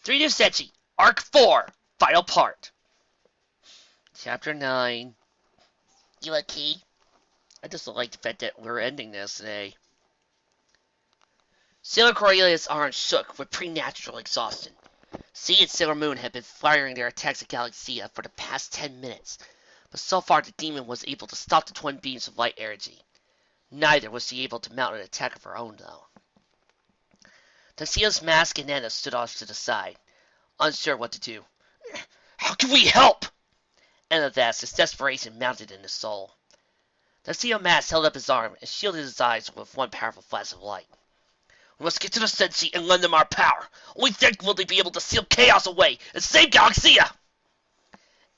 3 New Senshi, Arc 4, Final Part. Chapter 9. You a key? I just don't like the fact that we're ending this today. Sailor Corelia's arms shook with preternatural exhaustion. Sea and Sailor Moon had been firing their attacks at Galaxia for the past 10 minutes, but so far the demon was able to stop the twin beams of light energy. Neither was she able to mount an attack of her own, though. Tuxedo's mask and Nana stood off to the side, unsure what to do. How can we help? And at that, his desperation mounted in his soul. Tuxedo Mask held up his arm and shielded his eyes with one powerful flash of light. We must get to the senshi and lend them our power. Only then will they be able to seal chaos away and save Galaxia!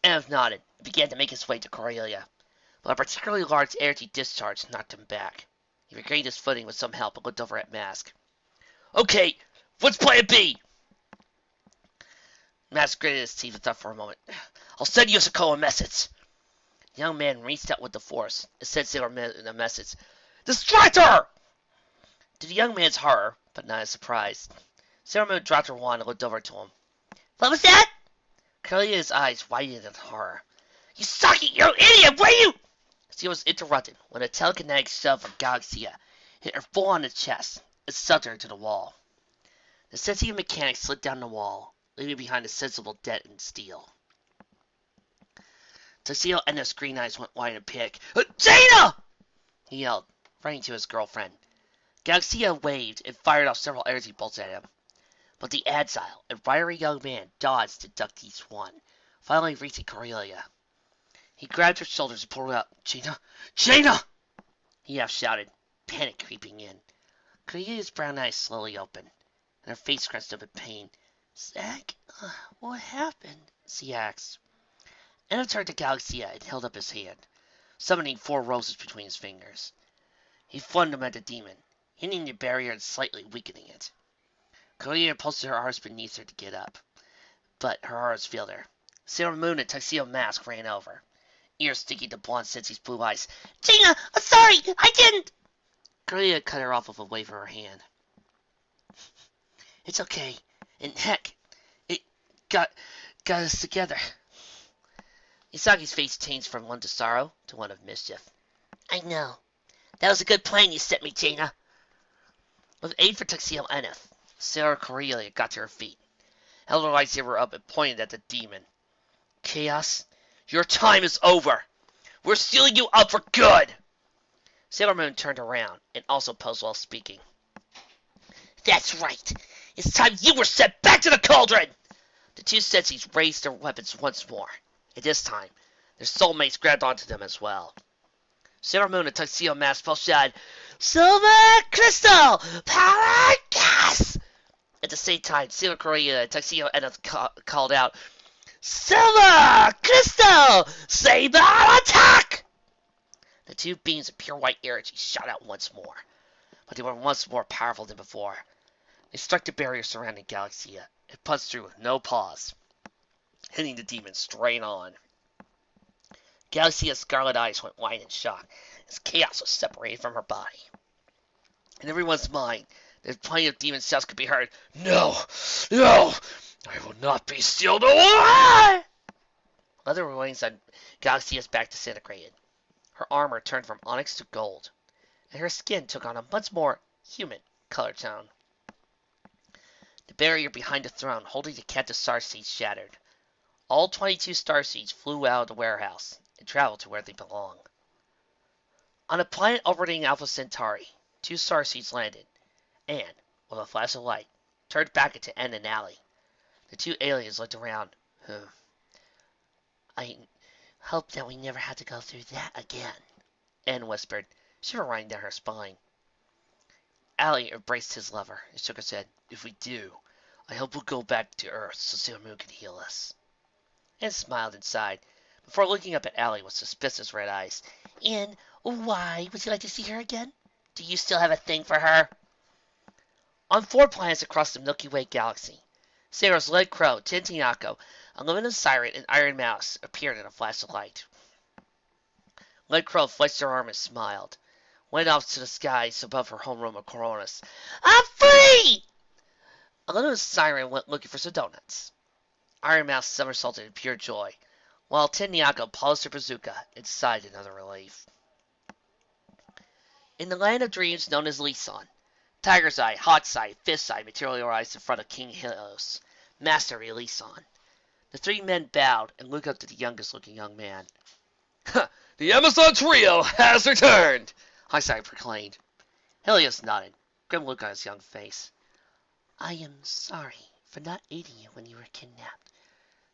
Anath nodded and began to make his way to Corellia, but a particularly large energy discharge knocked him back. He regained his footing with some help and looked over at Mask. Okay, what's plan B? Mask gritted his teeth and thought for a moment. I'll send you a message. The young man reached out with the force and sent Sailor Moon a message. Distract her! To the young man's horror, but not his surprise, Sailor Moon dropped her wand and looked over to him. What was that? Corelia's eyes widened in horror. You sucky, you idiot, will you? She was interrupted when a telekinetic shove from Galaxia hit her full on the chest and sucked her to the wall. The sensitive mechanic slid down the wall, leaving behind a sensible dent in steel. Tuxedo and his green eyes went wide in panic. Jaina! He yelled, running to his girlfriend. Galaxia waved and fired off several energy bolts at him, but the agile and wiry young man dodged and ducked each one, finally reaching Corellia. He grabbed her shoulders and pulled her out. Jaina! Jaina! He half shouted, panic creeping in. Corellia's brown eyes slowly opened, and her face scrunched up in pain. Zach, what happened? She asked. Anna turned to Galaxia and held up his hand, summoning 4 roses between his fingers. He flung them at the demon, hitting the barrier and slightly weakening it. Corellia pulsed her arms beneath her to get up, but her arms failed her. Sailor Moon and Tuxedo Mask ran over, ears sticking to blonde Sensei's blue eyes. Jaina, I'm sorry, I didn't! Corellia cut her off with a wave of her hand. It's okay, and heck, it got us together. Isagi's face changed from one to sorrow to one of mischief. I know. That was a good plan you set me, Jaina. With aid for Tuxedo Anath, Sailor Corellia got to her feet, held her lightsaber up and pointed at the demon. Chaos, your time is over. We're sealing you up for good. Sailor Moon turned around and also posed while speaking. That's right. It's time you were sent back to the cauldron. The 2 senseis raised their weapons once more. At this time, their soulmates grabbed onto them as well. Sailor Moon and Tuxedo Mask both shouted, Silver Crystal! Power Gas! At the same time, Sailor Corellia and Tuxedo Anath called out, Silver Crystal! Saber Attack! The 2 beams of pure white energy shot out once more, but they were once more powerful than before. They struck the barrier surrounding Galaxia and punched through with no pause, hitting the demon straight on. Galaxia's scarlet eyes went wide in shock as chaos was separated from her body. In everyone's mind, the plenty of demon shouts could be heard. No! No! I will not be sealed away! Leather wings on Galaxia's back disintegrated. Her armor turned from onyx to gold, and her skin took on a much more human color tone. The barrier behind the throne holding the captive starseeds shattered. All 22 starseeds flew out of the warehouse and traveled to where they belong. On a planet orbiting Alpha Centauri, 2 starseeds landed, and, with a flash of light, turned back into N and Allie. The 2 aliens looked around. I hope that we never have to go through that again, N whispered, shiver running down her spine. Allie embraced his lover and shook his head. If we do, I hope we'll go back to Earth so Sailor Moon can heal us. And smiled inside, before looking up at Allie with suspicious red eyes. And why would you like to see her again? Do you still have a thing for her? On 4 planets across the Milky Way galaxy, Sailors Lead Crow, Tintinako, Aluminum Siren, and Iron Mouse appeared in a flash of light. Lead Crow flexed her arm and smiled, went off to the skies above her homeroom of Coronis. I'm free! A little siren went looking for some donuts. Iron Mouse somersaulted in pure joy, while Tin Nyako polished her bazooka and sighed another relief. In the land of dreams known as Lisan, Tiger's Eye, Hawk's Eye, Fist's Eye materialized in front of King Helios, master of Lisan. The three men bowed and looked up to the youngest-looking young man. The Amazon trio has returned, Hawk's Eye proclaimed. Helios nodded, grim look on his young face. I am sorry for not aiding you when you were kidnapped.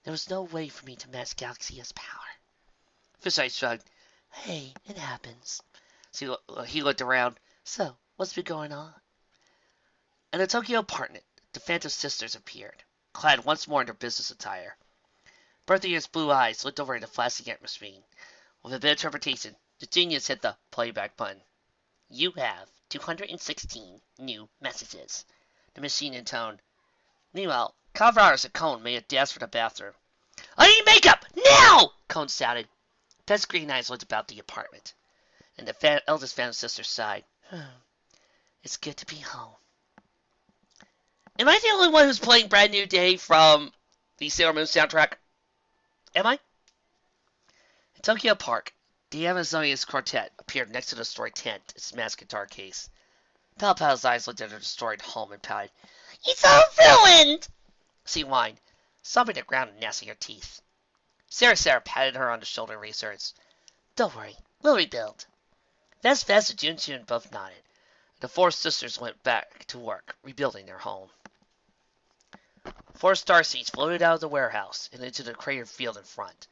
There was no way for me to match Galaxia's power. Fisheye shrugged. Hey, it happens. So he looked around. So, what's been going on? In the Tokyo apartment, the Phantom Sisters appeared, clad once more in their business attire. Berthier's blue eyes looked over at the flashing ant machine. With a bit of interpretation, the genius hit the playback button. You have 216 new messages, the machine intoned. Meanwhile, Calvados and Cone made a dash for the bathroom. I need makeup! Now! Cone shouted. Pet's green eyes looked about the apartment, and the eldest Phantom Sister sighed. It's good to be home. Am I the only one who's playing Brand New Day from the Sailor Moon soundtrack? Am I? In Tokyo Park, the Amazonians Quartet appeared next to the destroyed tent, its masked guitar case. Pal Pal's eyes looked at her destroyed home and pouted. It's all ruined! She whined, stomping the ground and gnashing her teeth. Sarah patted her on the shoulder and raised hers. Don't worry, we'll rebuild. Fast and Jun both nodded. The four sisters went back to work, rebuilding their home. 4 starseeds floated out of the warehouse and into the cratered field in front.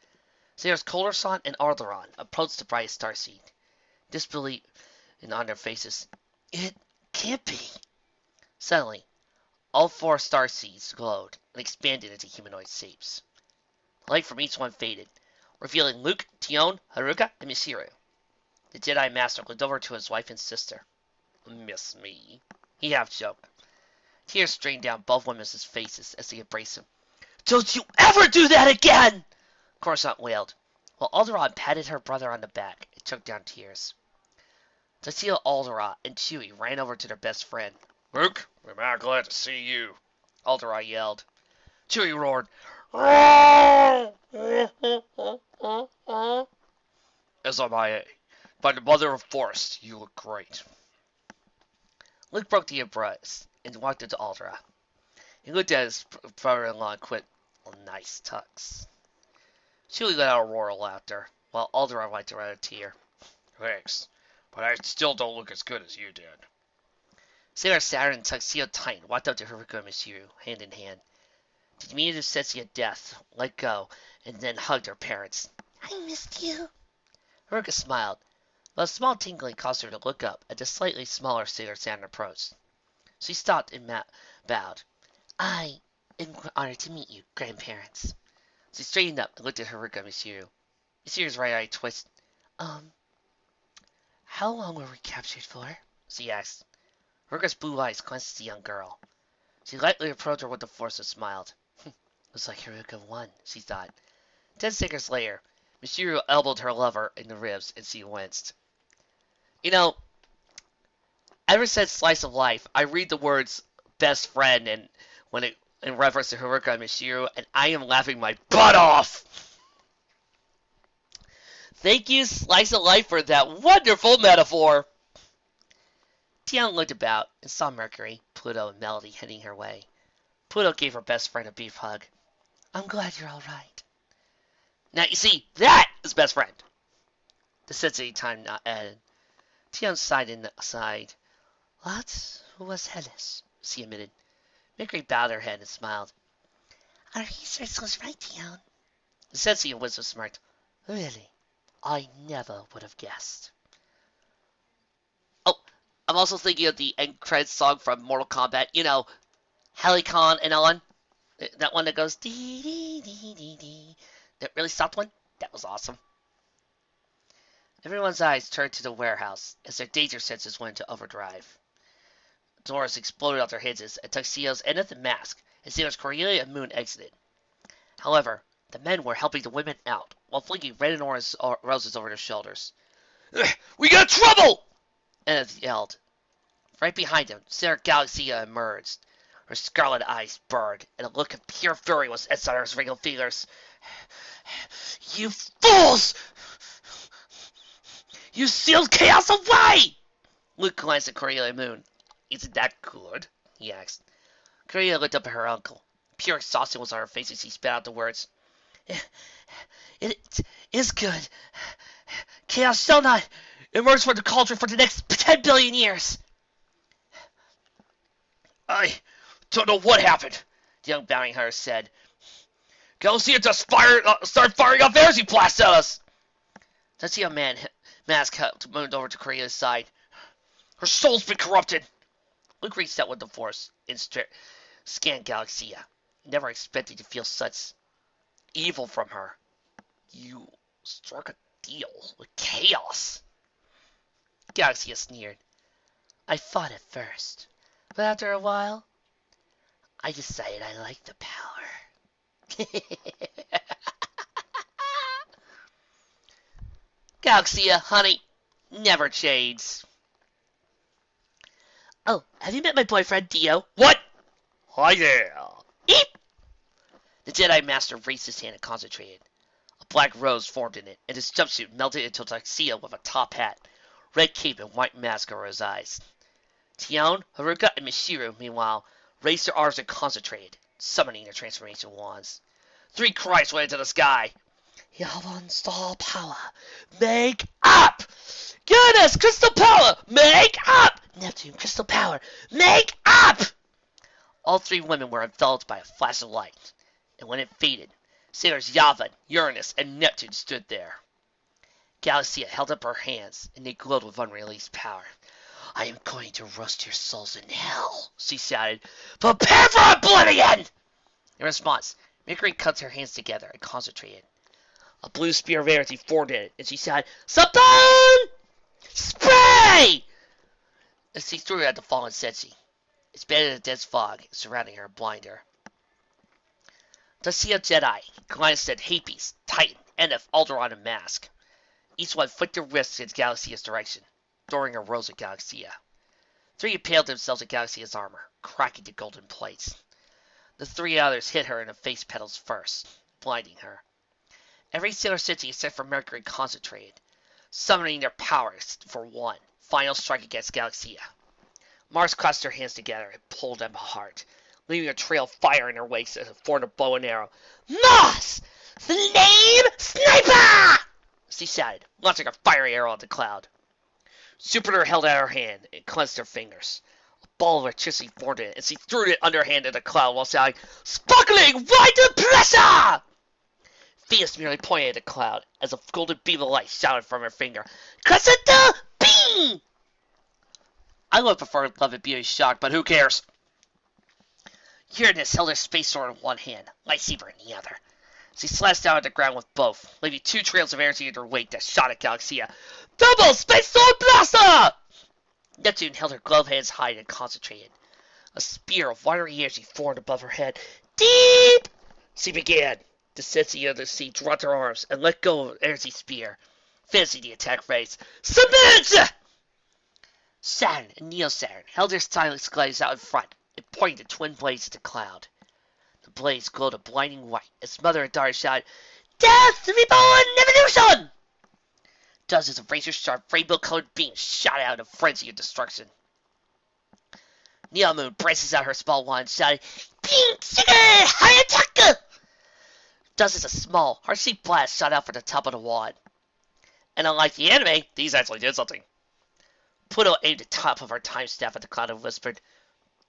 Sarah's Colorson and Alderon approached the brightest starseed, disbelief on their faces. It can't be. Suddenly, all 4 starseeds glowed and expanded into humanoid shapes. The light from each one faded, revealing Luke, Tion, Haruka, and Michiru. The Jedi Master looked over to his wife and sister. Miss me, he half-joked. Tears streamed down both women's faces as they embraced him. Don't you ever do that again! Coruscant wailed, while Alderaan patted her brother on the back and choked down tears. Tassila, Alderaan, and Chewie ran over to their best friend. Luke, we're not glad to see you, Alderaan yelled. Chewie roared. As am I. By the mother of Force, you look great. Luke broke the embrace and walked into Alderaan. He looked at his brother-in-law and quit. Nice tux. Chewie let out a roar of laughter, while Alderaan wiped around a tear. Thanks, but I still don't look as good as you did. Sarah Saturn and Tuxedo Titan walked up to Haruka and Michiru, hand in hand. The diminutive sensei of death let go and then hugged her parents. I missed you. Haruka smiled, but a small tingling caused her to look up at the slightly smaller Sailor Saturn approach. She stopped and bowed. I am honored to meet you, grandparents. She straightened up and looked at Haruka and Michiru. Michiru's right eye twisted. How long were we captured for? She asked. Haruka's blue eyes clenched the young girl. She lightly approached her with the force and smiled. Looks like Haruka won, she thought. 10 seconds later, Michiru elbowed her lover in the ribs and she winced. You know, ever since Slice of Life, I read the words best friend and in reference to Haruka and Michiru, and I am laughing my butt off! Thank you, Slice of Life, for that wonderful metaphor! Tian looked about and saw Mercury, Pluto, and Melody heading her way. Pluto gave her best friend a brief hug. I'm glad you're all right. Now, you see, that is best friend. The sensei time not added. Tian sighed and sighed. What was hellish, she admitted. Mercury bowed her head and smiled. Our research was right, Tian. The sensei in wisdom smirked. Really? I never would have guessed. Oh, I'm also thinking of the end credits song from Mortal Kombat. You know, Helicon and on. That one that goes dee dee dee dee dee. That really stopped one? That was awesome. Everyone's eyes turned to the warehouse as their danger senses went into overdrive. Doors exploded out their hinges, and Tuxedo's ended the mask, and Sailors Corellia and Moon exited. However, the men were helping the women out, while flinging red and orange roses over their shoulders. We got trouble! Eneth yelled. Right behind him, Sarah Galaxia emerged, Her scarlet eyes burned, and a look of pure fury was inside her wrinkled fingers. You fools! You sealed chaos away! Luke glanced at Cornelia Moon. Isn't that good? He asked. Cornelia looked up at her uncle. Pure exhaustion was on her face as she spat out the words. It is good. Chaos shall not emerge from the cauldron for the next 10 billion years. I don't know what happened, the young bounty hunter said. Galaxia just started firing off energy blasts at us. That's the young man mask moved over to Cornelia's side. Her soul's been corrupted. Luke reached out with the Force and scanned Galaxia, never expecting to feel such evil from her. You struck a deal with chaos. Galaxia sneered. I fought at first, but after a while, I decided I liked the power. Galaxia, honey, never change. Oh, have you met my boyfriend, Dio? What? Hi there. Eep! The Jedi Master raised his hand and concentrated. A black rose formed in it, and his jumpsuit melted into a tuxedo with a top hat, red cape, and white mask over his eyes. Tion, Haruka, and Mishiru, meanwhile, raised their arms and concentrated, summoning their transformation wands. 3 cries went into the sky. Yavon Star Power, make up! Goodness, Crystal Power, make up! Neptune, Crystal Power, make up! All 3 women were enveloped by a flash of light, and when it faded, sailors Yavin, Uranus, and Neptune stood there. Galaxia held up her hands, and they glowed with unreleased power. I am going to roast your souls in hell, she shouted. Prepare for oblivion! In response, Mercury cupped her hands together and concentrated. A blue spear of energy formed in it, and she shouted, Sapone! Spray! As she threw it at the fallen senshi. It spat in a dense fog surrounding her and blinded her. The Sea of Jedi glanced at Hapes, Titan, Enif, Alderaan, and Mask. Each one flicked their wrists in Galaxia's direction, throwing a rose at Galaxia. 3 impaled themselves at Galaxia's armor, cracking the golden plates. The 3 others hit her in the face petals first, blinding her. Every sailor senshi except for Mercury concentrated, summoning their powers for one final strike against Galaxia. Mars clasped her hands together and pulled them apart, leaving a trail of fire in her wake as it formed a bow and arrow. Mars! Flame Sniper! She shouted, launching a fiery arrow at the cloud. Jupiter held out her hand and clenched her fingers. A ball of electricity formed in it, and she threw it underhand at the cloud while shouting, Sparkling white pressure! Venus merely pointed at the cloud as a golden beam of light shouted from her finger, Crescenta Beam! I would prefer Love and Beauty Shock, but who cares? Uranus held her space sword in one hand, lightsaber in the other. She slashed down at the ground with both, leaving 2 trails of energy in her wake that shot at Galaxia. Double Space Sword Blaster! Neptune held her gloved hands high and concentrated. A spear of watery energy formed above her head. Deep! She began. The senshi of the sea dropped her arms and let go of an energy spear, finishing the attack phase. Submit! Saturn and Neo-Saturn held their silent glaives out in front and pointed the twin blades at the cloud. The blades glowed a blinding white as mother and daughter shouted, Death, Reborn, Evolution! Dozens of razor-sharp, rainbow-colored beams shot out in a frenzy of destruction. Neo Moon braces out her small wand, shouting, Pink Sugar, Hayataka! Dozens of small, heart-shaped blasts shot out from the top of the wand. And unlike the anime, these actually did something. Pluto aimed the top of her time staff at the cloud and whispered,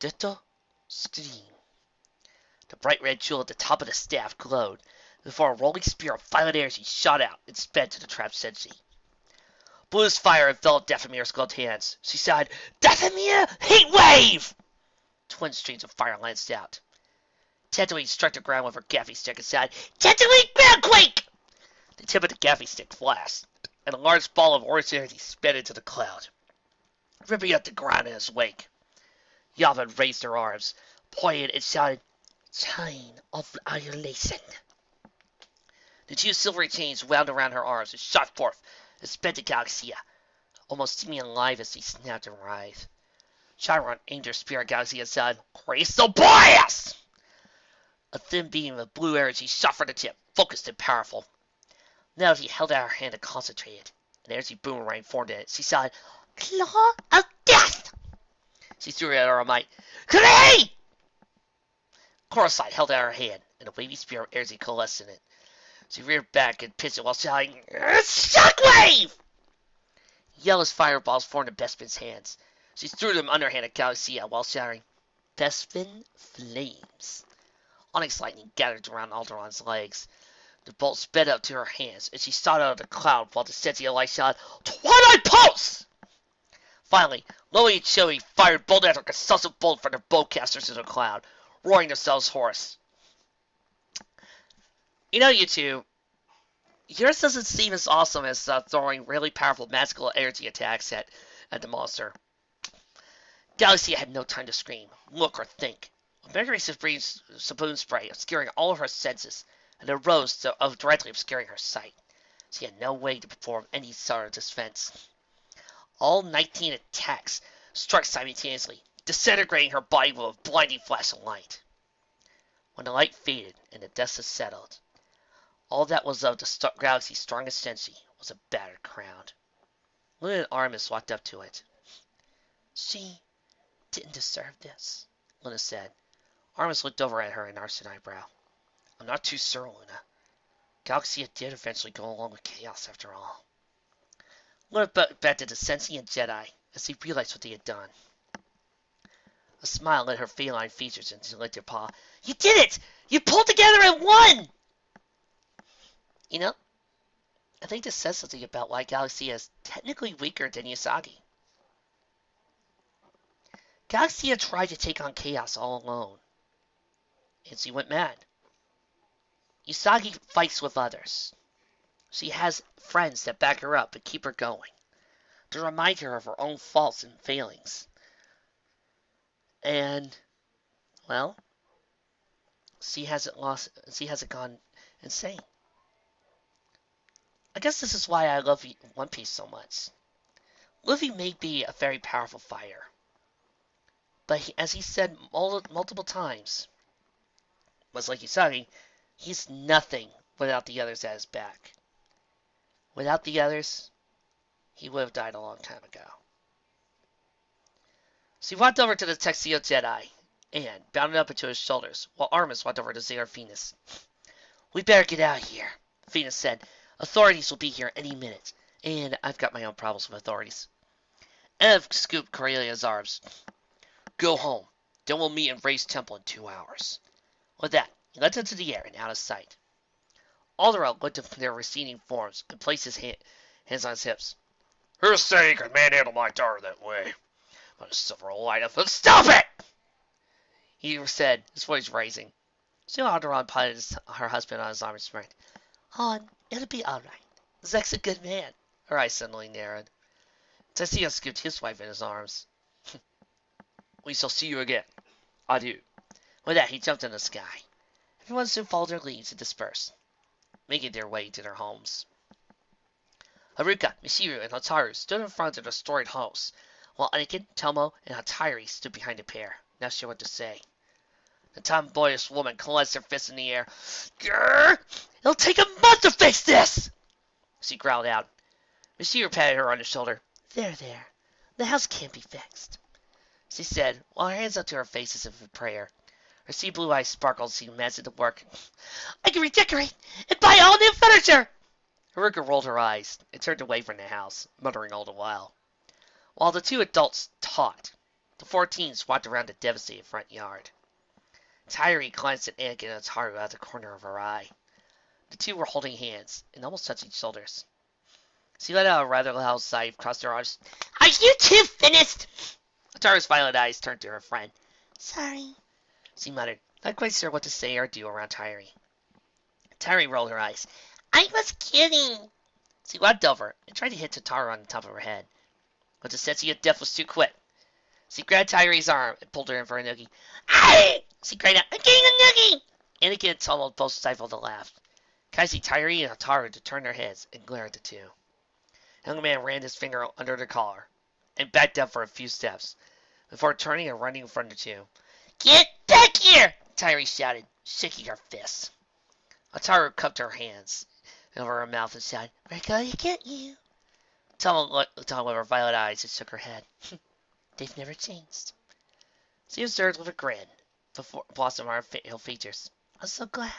Ditto Scream. The bright red jewel at the top of the staff glowed before a rolling spear of violet energy shot out and sped to the trapped senshi. Blue's fire enveloped Daphomir's gloved hands. She sighed, Dathomir, Heat Wave! Twin streams of fire lanced out. Tatooine struck the ground with her gaffy stick and sighed, Tatooine Groundquake! The tip of the gaffy stick flashed, and a large ball of orange energy sped into the cloud, ripping up the ground in its wake. Yavin raised her arms, pointed and shouted, Chain of Annihilation. The 2 silvery chains wound around her arms and shot forth and sped to Galaxia, almost seeming alive as she snapped and writhed. Chiron aimed her spear at Galaxia and said, Crystal Blast! A thin beam of blue energy shot from the tip, focused and powerful. Now she held out her hand and concentrated. An energy boomerang formed in it. She sighed, Claw of Death! She threw it at her might. Hooray! Coruscant held out her hand, and a wavy spear of energy coalesced in it. She reared back and pitched it while shouting, Shockwave! Yellow fireballs formed in Bespin's hands. She threw them underhand at Galaxia while shouting, Bespin Flames. Onyx lightning gathered around Alderaan's legs. The bolt sped up to her hands, and she shot out of the cloud while the senshi light shot, Twilight Pulse! Finally, Lily and Chewie fired bolt after consumptive bolt from their bowcasters in the cloud, roaring themselves hoarse. You know, you two, yours doesn't seem as awesome as throwing really powerful magical energy attacks at the monster. Galaxia had no time to scream, look, or think. A memory spoon spray obscuring all of her senses, and a rose directly obscuring her sight. She had no way to perform any sort of defense. All 19 attacks struck simultaneously, disintegrating her body with a blinding flash of light. When the light faded and the dust had settled, all that was of the galaxy's strongest senshi was a battered crown. Luna and Artemis walked up to it. She didn't deserve this, Luna said. Artemis looked over at her and arched an eyebrow. I'm not too sure, Luna. Galaxia did eventually go along with chaos after all. Luna back to the sentient Jedi as he realized what they had done. A smile lit her feline features and she licked her paw. You did it! You pulled together and won! You know, I think this says something about why Galaxia is technically weaker than Usagi. Galaxia tried to take on chaos all alone, and she went mad. Usagi fights with others. She has friends that back her up and keep her going, to remind her of her own faults and failings. And, well, she hasn't gone insane. I guess this is why I love One Piece so much. Luffy may be a very powerful fighter, but as he said multiple times, much like Usagi, he's nothing without the others at his back. Without the others, he would have died a long time ago. So he walked over to the Tuxedo Jedi and bounded up into his shoulders, while Artemis walked over to Zero Venus. We better get out of here, Venus said. Authorities will be here any minute, and I've got my own problems with authorities. Ev scooped Corellia's arms. Go home. Then we'll meet in Ray's temple in 2 hours. With that, he leapt into the air and out of sight. Alderaan looked at their receding forms and placed his hands on his hips. Who said he could manhandle my daughter that way? But a silver light up. Stop it! He said, his voice rising. Soon Alderaan patted her husband on his arm and smirked. Han, it'll be all right. Zek's a good man. Her eyes suddenly narrowed. Tuxedo scooped his wife in his arms. We shall see you again. Adieu. With that, he jumped in the sky. Everyone soon followed their leads and dispersed, making their way to their homes. Haruka, Michiru, and Hotaru stood in front of the storied house, while Anakin, Tomo, and Hatari stood behind the pair, not sure what to say. The tomboyish woman clenched her fist in the air. Grrr! It'll take a month to fix this! She growled out. Michiru patted her on the shoulder. There. The house can't be fixed, she said, while her hands up to her face as if in prayer. Her sea blue eyes sparkled as she imagined the work. I can redecorate and buy all new furniture! Haruka rolled her eyes and turned away from the house, muttering all the while. While the two adults talked, the 4 teens walked around the devastated front yard. Tyree glanced at Anakin and Hotaru out of the corner of her eye. The two were holding hands and almost touching shoulders. She let out a rather loud sigh across her arms. Are you two finished? Hotaru's violet eyes turned to her friend. Sorry, she muttered, not quite sure what to say or do around Tyree. Tyree rolled her eyes. I was kidding. She walked over and tried to hit Hotaru on the top of her head, but the sense of death was too quick. She grabbed Tyree's arm and pulled her in for a noogie. Aye! She cried out, I'm getting a noogie! Anakin and Tomo both stifled a laugh. Kaisi, Tyree, and Hotaru turned their heads and glared at the two. The young man ran his finger under the collar and backed up for a few steps, before turning and running in front of the two. Get back here! Tyree shouted, shaking her fists. Ataru cupped her hands over her mouth and said, "We're going to get you." Tom looked with her violet eyes and shook her head. "They've never changed." She observed with a grin before blossom on her pale features. "I'm so glad."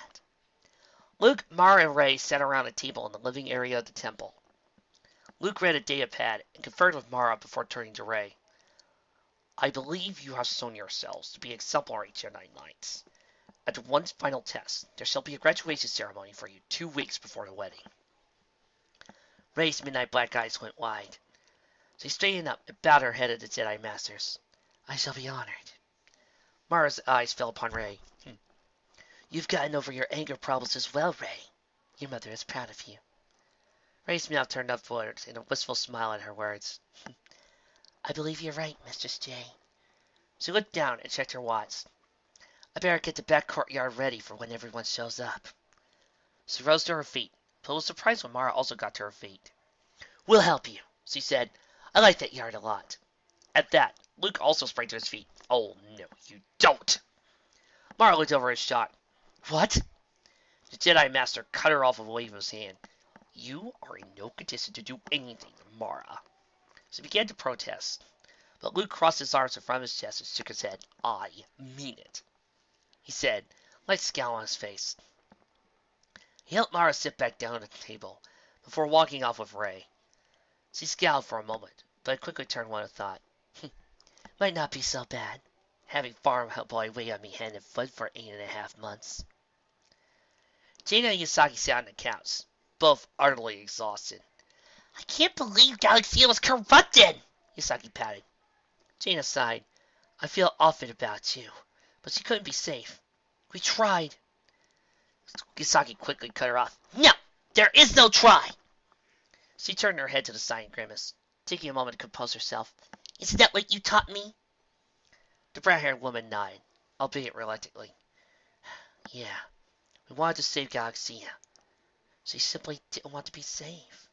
Luke, Mara, and Ray sat around a table in the living area of the temple. Luke read a data pad and conferred with Mara before turning to Ray. "I believe you have shown yourselves to be exemplary Jedi Knights. After one final test, there shall be a graduation ceremony for you 2 weeks before the wedding." Ray's midnight black eyes went wide. She straightened up and bowed her head at the Jedi Masters. "I shall be honored." Mara's eyes fell upon Ray. "You've gotten over your anger problems as well, Ray. Your mother is proud of you." Ray's mouth turned upwards in a wistful smile at her words. "I believe you're right, Mistress J." She looked down and checked her watch. "I better get the back courtyard ready for when everyone shows up." She rose to her feet, but was surprised when Mara also got to her feet. "We'll help you," she said. "I like that yard a lot." At that, Luke also sprang to his feet. "Oh, no, you don't." Mara looked over his shot. "What?" The Jedi Master cut her off with a wave of his hand. "You are in no condition to do anything, Mara." She began to protest, but Luke crossed his arms in front of his chest and shook his head. "I mean it," he said, a light scowl on his face. He helped Mara sit back down at the table before walking off with Ray. She scowled for a moment, but quickly turned one of thought. Might not be so bad, having farm boy wait on me hand and foot for 8.5 months. Jaina and Yasaki sat on the couch, both utterly exhausted. "I can't believe Galaxia was corrupted," Yasaki pouted. Jaina sighed. "I feel awful about you, but she couldn't be safe. We tried." Yasaki quickly cut her off. "No! There is no try!" She turned her head to the side and grimaced, taking a moment to compose herself. "Isn't that what you taught me?" The brown-haired woman nodded, albeit reluctantly. "Yeah, we wanted to save Galaxia. She simply didn't want to be saved."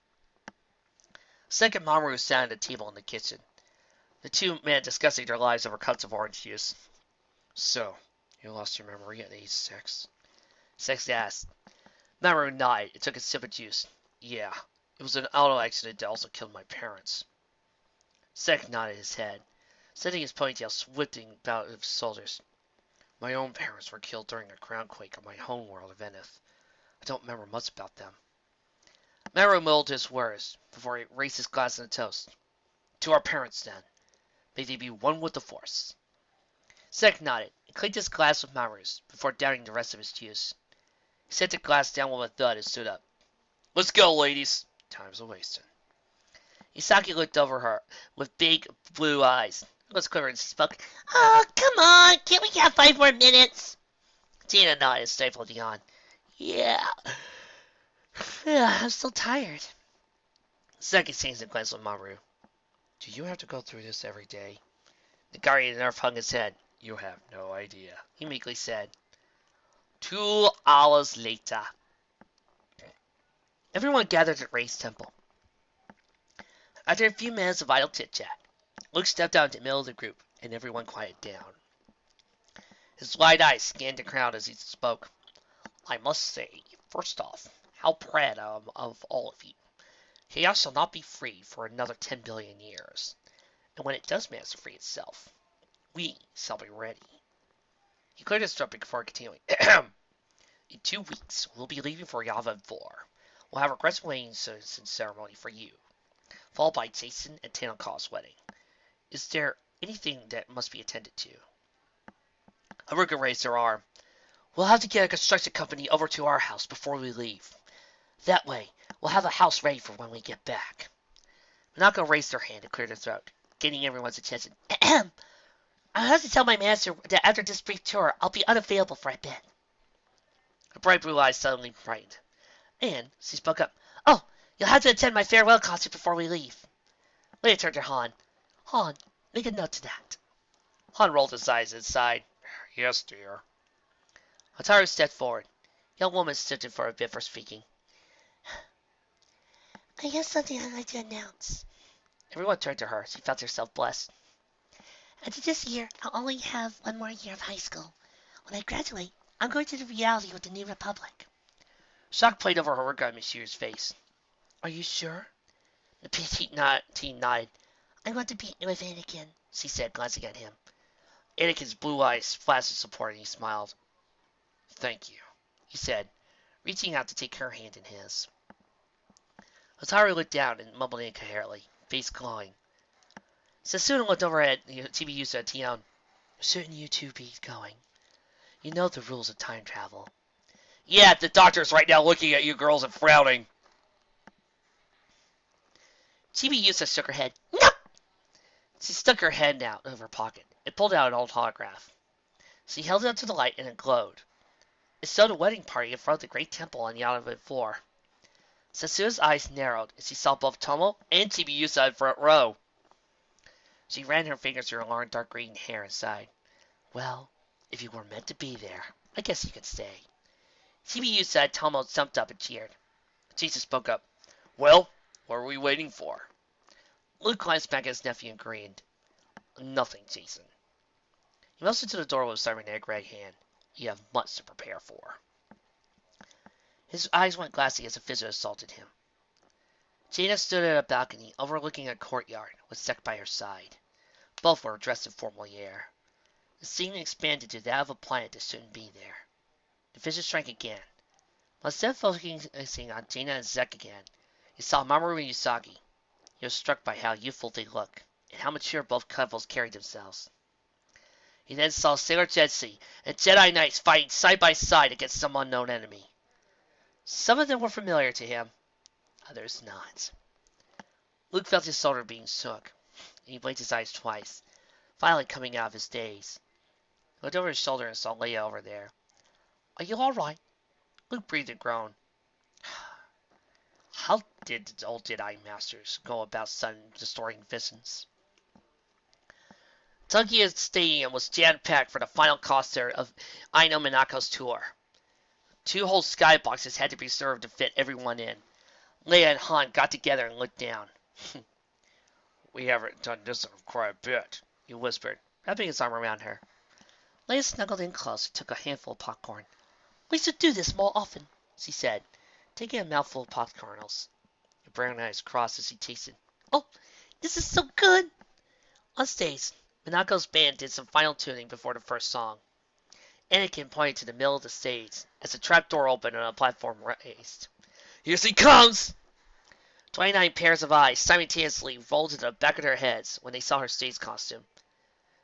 Second Mamoru sat at a table in the kitchen, the two men discussing their lives over cups of orange juice. "So, you lost your memory at age 6? Sex asked. Mamoru nodded and took a sip of juice. "Yeah, it was an auto accident that also killed my parents." Sek nodded his head, setting his ponytail swiftly about his shoulders. "My own parents were killed during a groundquake on my homeworld of Enith. I don't remember much about them." Mamoru mulled his words before he raised his glass in a toast. "To our parents, then. May they be one with the Force." Sek nodded and clinked his glass with Mamoru's before downing the rest of his juice. He set the glass down with a thud and stood up. "Let's go, ladies. Time's a-wasting." Isaki looked over her with big blue eyes. It was clever and spoke. "Oh, come on. Can't we have 5 more minutes?" Tina nodded and stifled a yawn. Yeah, I'm still tired." Seki changed and glanced at Mamoru. "Do you have to go through this every day?" The guardian of Earth hung his head. "You have no idea," he meekly said. 2 hours later. Everyone gathered at Ray's temple. After a few minutes of idle chit-chat, Luke stepped out into the middle of the group, and everyone quieted down. His wide eyes scanned the crowd as he spoke. "I must say, first off, how proud I am of all of you. Chaos shall not be free for another 10 billion years. And when it does manage to free itself, we shall be ready." He cleared his throat before continuing. "In 2 weeks, we'll be leaving for Yavin 4. We'll have a graduation ceremony for you, followed by Jason and Tanaka's wedding. Is there anything that must be attended to?" Haruka raised her arm. "We'll have to get a construction company over to our house before we leave. That way, we'll have the house ready for when we get back." Minako raised her hand and cleared her throat, gaining everyone's attention. "Ahem. I'll have to tell my manager that after this brief tour, I'll be unavailable for a bit." Her bright blue eyes suddenly brightened, and she spoke up. "Oh, you'll have to attend my farewell concert before we leave." Leia turned to Han. "Han, make a note of that." Han rolled his eyes and sighed. "Yes, dear." Hotaru stepped forward. The young woman stood in for a bit for speaking. "I have something I'd like to announce." Everyone turned to her. She felt herself blessed. After this year, I'll only have one more year of high school. When I graduate, I'm going to the reality with the New Republic. Shock played over her on Monsieur's face. Are you sure? The teen nodded. I want to be with Anakin, she said, glancing at him. Anakin's blue eyes flashed with support, and he smiled. Thank you, he said, reaching out to take her hand in his. Hotaru looked down and mumbled incoherently, face glowing. Sasuna looked over at TV user Tion. Shouldn't you two be going? You know the rules of time travel. Yeah, the doctor's right now looking at you girls and frowning. Chibi Yusa shook her head. No! She stuck her head out of her pocket and pulled out an old holograph. She held it up to the light and it glowed. It showed a wedding party in front of the great temple on the outlet floor. Sasuna's eyes narrowed as she saw both Tomo and Chibi Yusa in front row. She ran her fingers through her long dark green hair and sighed. Well, if you were meant to be there, I guess you could stay. Chibi Yusa and Tomo jumped up and cheered. Jesus spoke up. Well, what are we waiting for? Luke glanced back at his nephew and grinned. Nothing, Jason. He motioned to the door with a serving egg right hand. You have much to prepare for. His eyes went glassy as a fidget assaulted him. Jaina stood at a balcony overlooking a courtyard with Sek by her side. Both were dressed in formal air. The scene expanded to that of a planet that shouldn't be there. The fidget shrank again. But instead of focusing on Jaina and Zek again, he saw Mamoru and Usagi. He was struck by how youthful they looked, and how mature both couples carried themselves. He then saw Sailor Jetsi and Jedi Knights fighting side by side against some unknown enemy. Some of them were familiar to him, others not. Luke felt his shoulder being shook, and he blinked his eyes twice, finally coming out of his daze. He looked over his shoulder and saw Leia over there. Are you all right? Luke breathed and groaned. How did the old Jedi Masters go about sun-destroying visions? Tokyo Stadium was jam-packed for the final concert of Aino Minako's tour. 2 whole skyboxes had to be served to fit everyone in. Leia and Han got together and looked down. We haven't done this in quite a bit, he whispered, wrapping his arm around her. Leia snuggled in close and took a handful of popcorn. We should do this more often, she said, taking a mouthful of pop kernels. Her brown eyes crossed as she tasted. Oh, this is so good! On stage, Minako's band did some final tuning before the first song. Anakin pointed to the middle of the stage as the trapdoor opened and a platform raised. Here she comes! 29 pairs of eyes simultaneously rolled to the back of their heads when they saw her stage costume.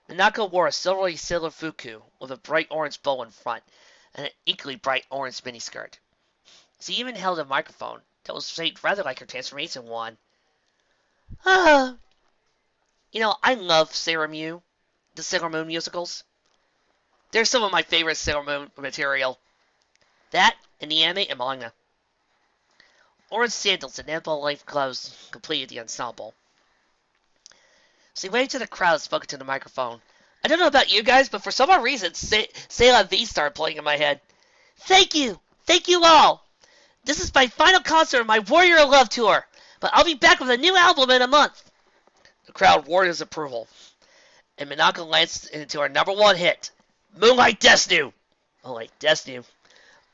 Minako wore a silvery sailor fuku with a bright orange bow in front and an equally bright orange miniskirt. She even held a microphone that was shaped rather like her transformation wand. I love Sailor Moon, the Sailor Moon musicals. They're some of my favorite Sailor Moon material. That and the anime and manga. Orange sandals and ample-length gloves completed the ensemble. She waved to the crowd and spoke into the microphone. I don't know about you guys, but for some odd reason, C'est la vie started playing in my head. Thank you! Thank you all! This is my final concert of my Warrior of Love tour, but I'll be back with a new album in a month. The crowd roared his approval, and Minako lanced into her #1 hit, Moonlight Destiny. Moonlight Destiny.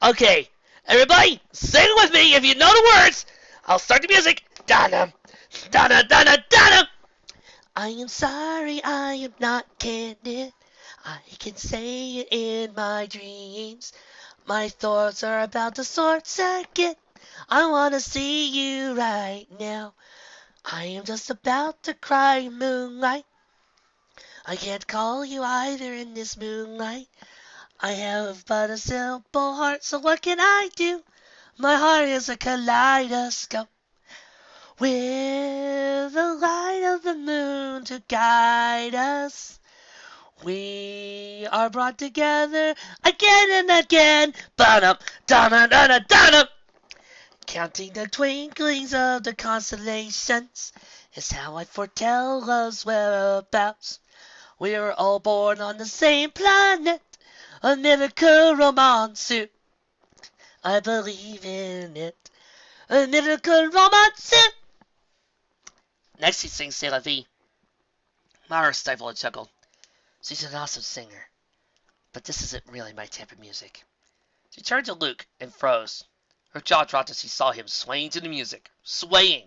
Okay, everybody, sing with me if you know the words. I'll start the music. Donna, Donna, Donna, Donna. I am sorry I am not candid. I can say it in my dreams. My thoughts are about to short circuit. I want to see you right now. I am just about to cry moonlight. I can't call you either in this moonlight. I have but a simple heart, so what can I do? My heart is a kaleidoscope with the light of the moon to guide us. We are brought together again and again. Ba-dum, da-dum, da-dum, da-dum. Counting the twinklings of the constellations is how I foretell love's whereabouts. We are all born on the same planet, a miracle romance. I believe in it, a miracle romance. Next he sings C'est la vie. Mara stifled a chuckle. She's an awesome singer, but this isn't really my type of music. She turned to Luke and froze. Her jaw dropped as she saw him swaying to the music. Swaying!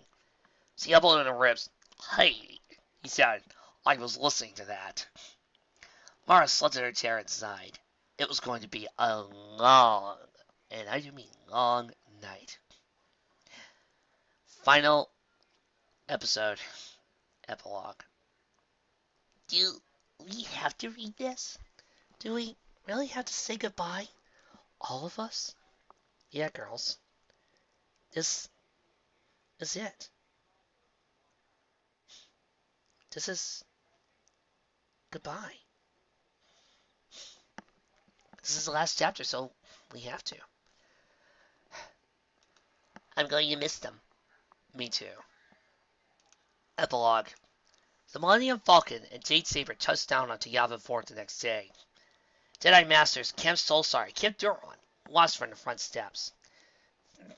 She elbowed in her ribs. Hey, he said. I was listening to that. Mara slumped in her chair and sighed. It was going to be a long, and I do mean long, night. Final episode. Epilogue. Do we have to read this? Do we really have to say goodbye? All of us? Yeah, girls. This is it. This is goodbye. This is the last chapter, so we have to. I'm going to miss them. Me too. Epilogue. The Millennium Falcon and Jade Saber touched down onto Yavin 4 the next day. Jedi Masters Kemp Solsar, Kip Duron watched from the front steps.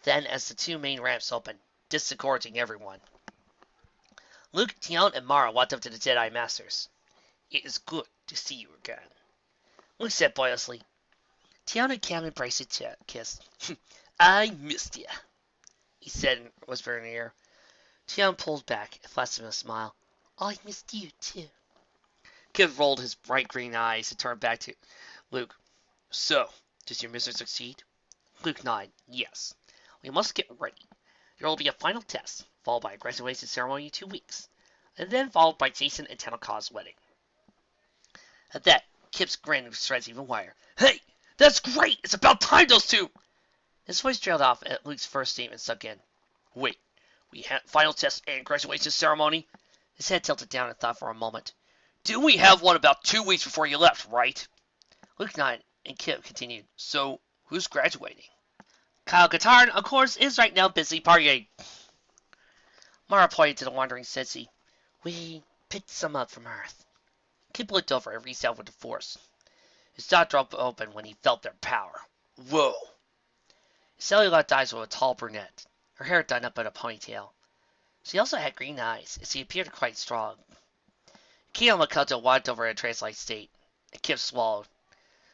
Then, as the two main ramps opened, disgorging everyone, Luke, Tion, and Mara walked up to the Jedi Masters. It is good to see you again, Luke said boyishly. Tion and Cam embraced a kiss. I missed ya, he said, whispering in her ear. Tion pulled back and flashed him a smile. I missed you, too. Kip rolled his bright green eyes and turned back to Luke. So, does your mission succeed? Luke nodded. Yes. We must get ready. There will be a final test, followed by a graduation ceremony in 2 weeks, and then followed by Jason and Tanaka's wedding. At that, Kip's grin stretched even wider. Hey, that's great! It's about time, those two! His voice trailed off at Luke's first statement sunk in. Wait, we had final test and graduation ceremony? His head tilted down in thought for a moment. Didn't we have one about 2 weeks before you left, right? Luke nodded, and Kip continued. So, who's graduating? Kyle Katarn, of course, is right now busy partying. Mara pointed to the wandering senshi. We picked some up from Earth. Kip looked over and reached out with the force. His jaw dropped open when he felt their power. Whoa! His celluloid eyes were a tall brunette, her hair done up in a ponytail. She also had green eyes, and she appeared quite strong. Kiyo Makoto walked over in a trance-like state, and Kip swallowed.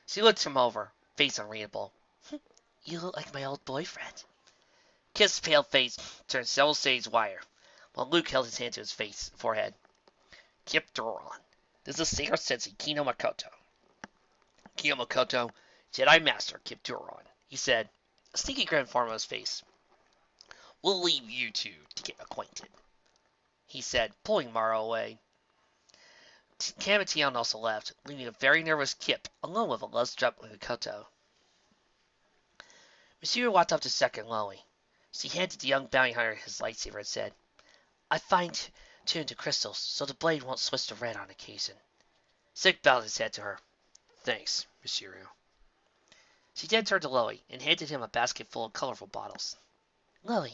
She looked him over, face unreadable. You look like my old boyfriend. Kip's pale face turned several shades wider, while Luke held his hand to his forehead. Kip Duron. This is Sacred Sensei Kino Makoto. Kino Makoto, Jedi Master Kip Duron, he said, a sneaky grin forming on his face. We'll leave you two to get acquainted, he said, pulling Mara away. Cam and Tion also left, leaving a very nervous Kip alone with a love-struck Makoto. Monsieur walked up to second Loey. She handed the young bounty hunter his lightsaber and said, I fine-tuned the crystals so the blade won't switch to red on occasion. Sick bowed his head to her. Thanks, Monsieur. She then turned to Loey and handed him a basket full of colorful bottles. Loey,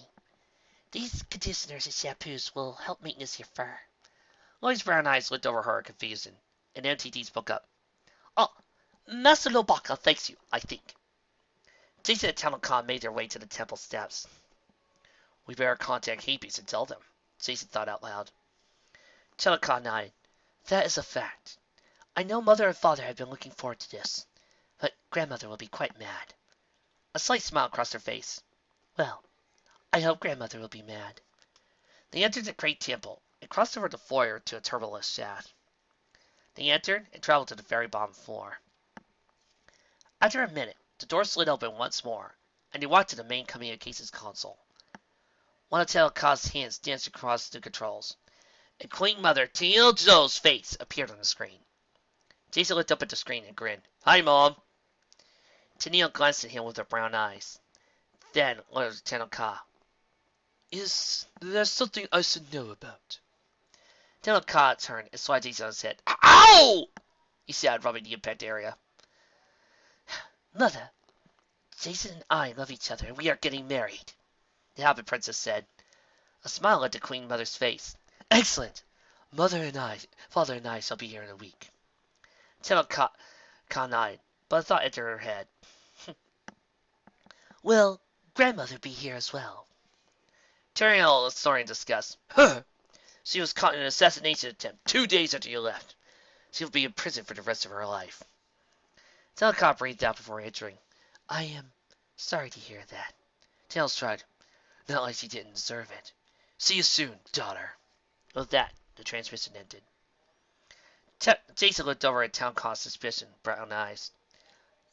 these conditioners and shampoos will help maintenance your fur. Loey's brown eyes looked over her in confusion, and MTD spoke up. Oh, Master Lobaka thanks you, I think. Jason and Tanaka made their way to the temple steps. We better contact Happies and tell them, Jason thought out loud. Tanaka nodded. That is a fact. I know Mother and Father have been looking forward to this, but Grandmother will be quite mad. A slight smile crossed her face. Well, I hope Grandmother will be mad. They entered the great temple and crossed over the foyer to a turbulent shaft. They entered and traveled to the very bottom floor. After a minute, the door slid open once more, and they walked to the main communications console. One of Tanaka's hands danced across the controls, and Queen Mother Teal Zhou's face appeared on the screen. Jason looked up at the screen and grinned. Hi, Mom. Tennille glanced at him with her brown eyes. Then looked at Tanaka. Is there something I should know about? Tanaka turned and swiped Jason on his head. Ow! He said, rubbing the impact area. Mother, Jason and I love each other, and we are getting married, the Hobbit Princess said. A smile lit the Queen Mother's face. Excellent! Father and I shall be here in a week. Tanaka nodded, but a thought entered her head. Will Grandmother be here as well? Turning all the story in disgust. She was caught in an assassination attempt 2 days after you left. She'll be in prison for the rest of her life. Telecom breathed out before answering. I am sorry to hear that. Tails shrugged. Not like she didn't deserve it. See you soon, daughter. With that, the transmission ended. Jason looked over at Town Call's suspicion, brown eyes.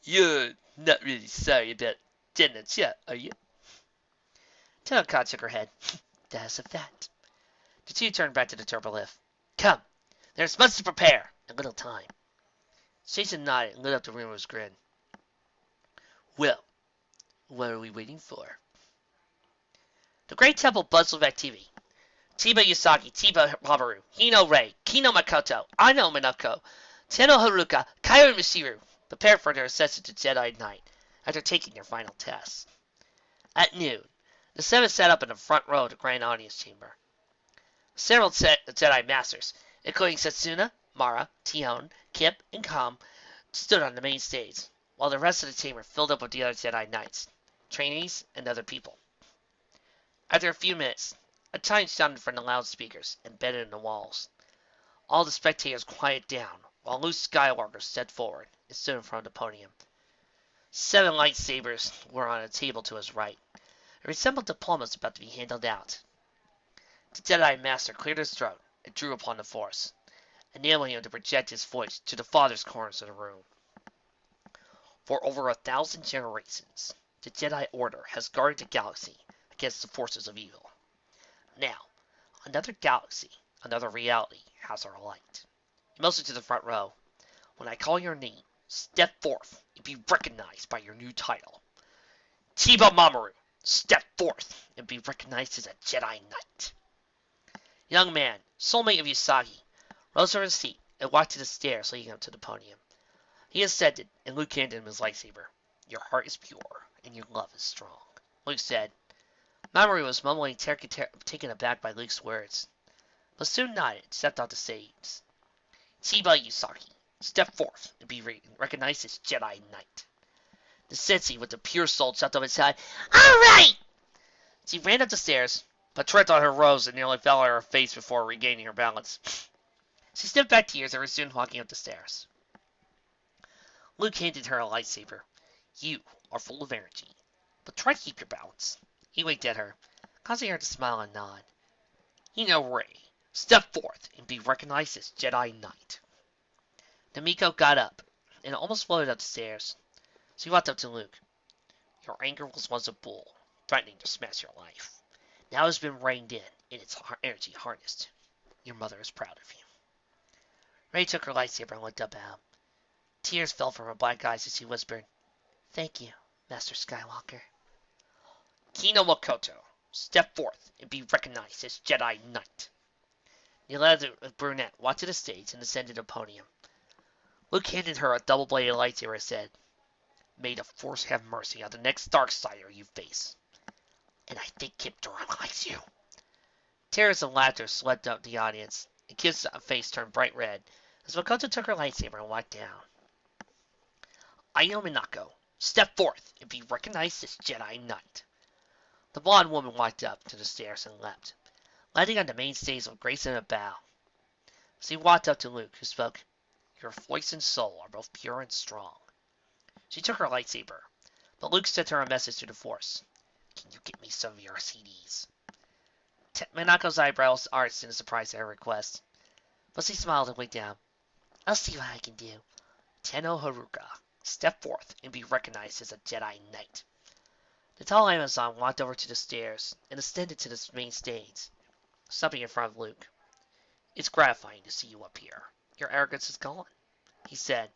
You're not really sorry about Dennis yet, are you? Town Call shook her head. That's a fact. The two turned back to the turbolift. Come, there's much to prepare, and little time. Jason nodded and lit up the room with his grin. Well, what are we waiting for? The great temple buzzed with activity. Chiba Usagi, Chiba Mamoru, Hino Rei, Kino Makoto, Ano Minako, Tenno Haruka, Kaioru Mishiru prepared for their ascension to Jedi Knight after taking their final tests. At noon, the seven sat up in the front row of the Grand Audience Chamber. Several Jedi Masters, including Setsuna, Mara, Tion, Kip, and Kam, stood on the main stage, while the rest of the chamber filled up with the other Jedi Knights, trainees, and other people. After a few minutes, a chime sounded from the loudspeakers embedded in the walls. All the spectators quieted down, while Luke Skywalker stepped forward and stood in front of the podium. 7 lightsabers were on a table to his right. It resembled diplomas about to be handed out. The Jedi Master cleared his throat and drew upon the Force, enabling him to project his voice to the farthest corners of the room. For over 1,000 generations, the Jedi Order has guarded the galaxy against the forces of evil. Now, another galaxy, another reality has our light. Mostly to the front row. When I call your name, step forth and be recognized by your new title. Chiba Mamoru, step forth and be recognized as a Jedi Knight. Young man, soulmate of Usagi, rose from his seat and walked to the stairs leading up to the podium. He ascended, and Luke handed him his lightsaber. Your heart is pure, and your love is strong. Luke said. Mamoru was mumbling, taken aback by Luke's words, but soon nodded and stepped off the stage. Chiba Usagi, step forth and be recognized as Jedi Knight. The senshi with the pure soul jumped up and said, All right! She ran up the stairs, but tripped on her rose and nearly fell on her face before regaining her balance. She stepped back tears and resumed walking up the stairs. Luke handed her a lightsaber. You are full of energy, but try to keep your balance. He winked at her, causing her to smile and nod. Hino Rei, step forth and be recognized as Jedi Knight. Namiko got up and almost floated up the stairs. She walked up to Luke. Your anger was once a bull, threatening to smash your life. Now it has been reined in and its energy harnessed. Your mother is proud of you. Rey took her lightsaber and looked up at him. Tears fell from her black eyes as she whispered, Thank you, Master Skywalker. Kino Makoto, step forth and be recognized as Jedi Knight. The leather brunette walked to the stage and ascended the podium. Luke handed her a double-bladed lightsaber and said, May the Force have mercy on the next Darksider you face. And I think Kip Durham likes you. Tears and laughter swept up the audience, and Kip's face turned bright red as Makoto took her lightsaber and walked down. Aino Minako, step forth and be recognized as Jedi Knight. The blonde woman walked up to the stairs and leapt, landing on the main stage with grace and a bow. As he walked up to Luke, who spoke, Your voice and soul are both pure and strong. She took her lightsaber, but Luke sent her a message through the Force. Can you get me some of your CDs? Minako's eyebrows arched in surprise at her request, but she smiled and winked down. I'll see what I can do. Tenno Haruka, step forth and be recognized as a Jedi Knight. The tall Amazon walked over to the stairs and ascended to the main stage, stopping in front of Luke. It's gratifying to see you up here. Your arrogance is gone, he said.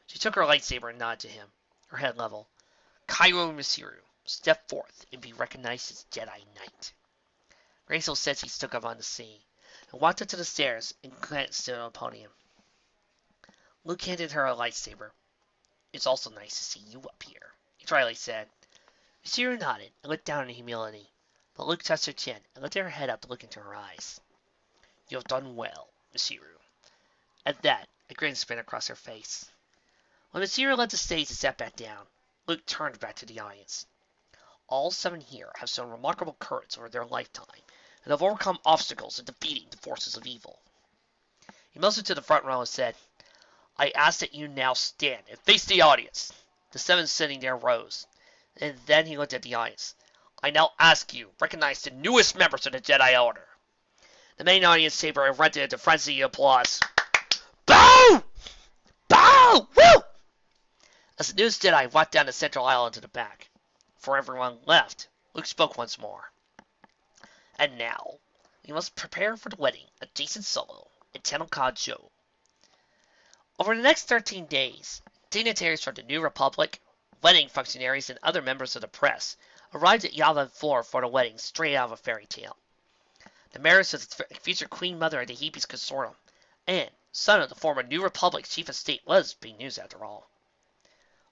She took her lightsaber and nodded to him, her head level. Kaioru Mishiru, step forth and be recognized as Jedi Knight. Rachel said she took up on the scene and walked up to the stairs and glanced at the podium. Luke handed her a lightsaber. It's also nice to see you up here, he dryly said. Mishiru nodded and looked down in humility, but Luke touched her chin and lifted her head up to look into her eyes. You have done well, Mishiru. At that, a grin spread across her face. When Mishiru left the stage and sat back down, Luke turned back to the audience. All 7 here have shown remarkable courage over their lifetime and have overcome obstacles in defeating the forces of evil. He motioned to the front row and said, I ask that you now stand and face the audience. The 7 sitting there rose, and then he looked at the audience. I now ask you, recognize the newest members of the Jedi Order. The main audience chamber erupted into frenzy of applause. Boo! Boo! Woo! As the newest Jedi walked down the central aisle into the back. Before everyone left, Luke spoke once more. And now, we must prepare for the wedding of Jason Solo and Tenno Joe. Over the next 13 days, dignitaries from the New Republic, wedding functionaries, and other members of the press arrived at Yavin 4 for the wedding straight out of a fairy tale. The marriage of the future Queen Mother of the Hebe's Consortium and son of the former New Republic Chief of State was big news after all.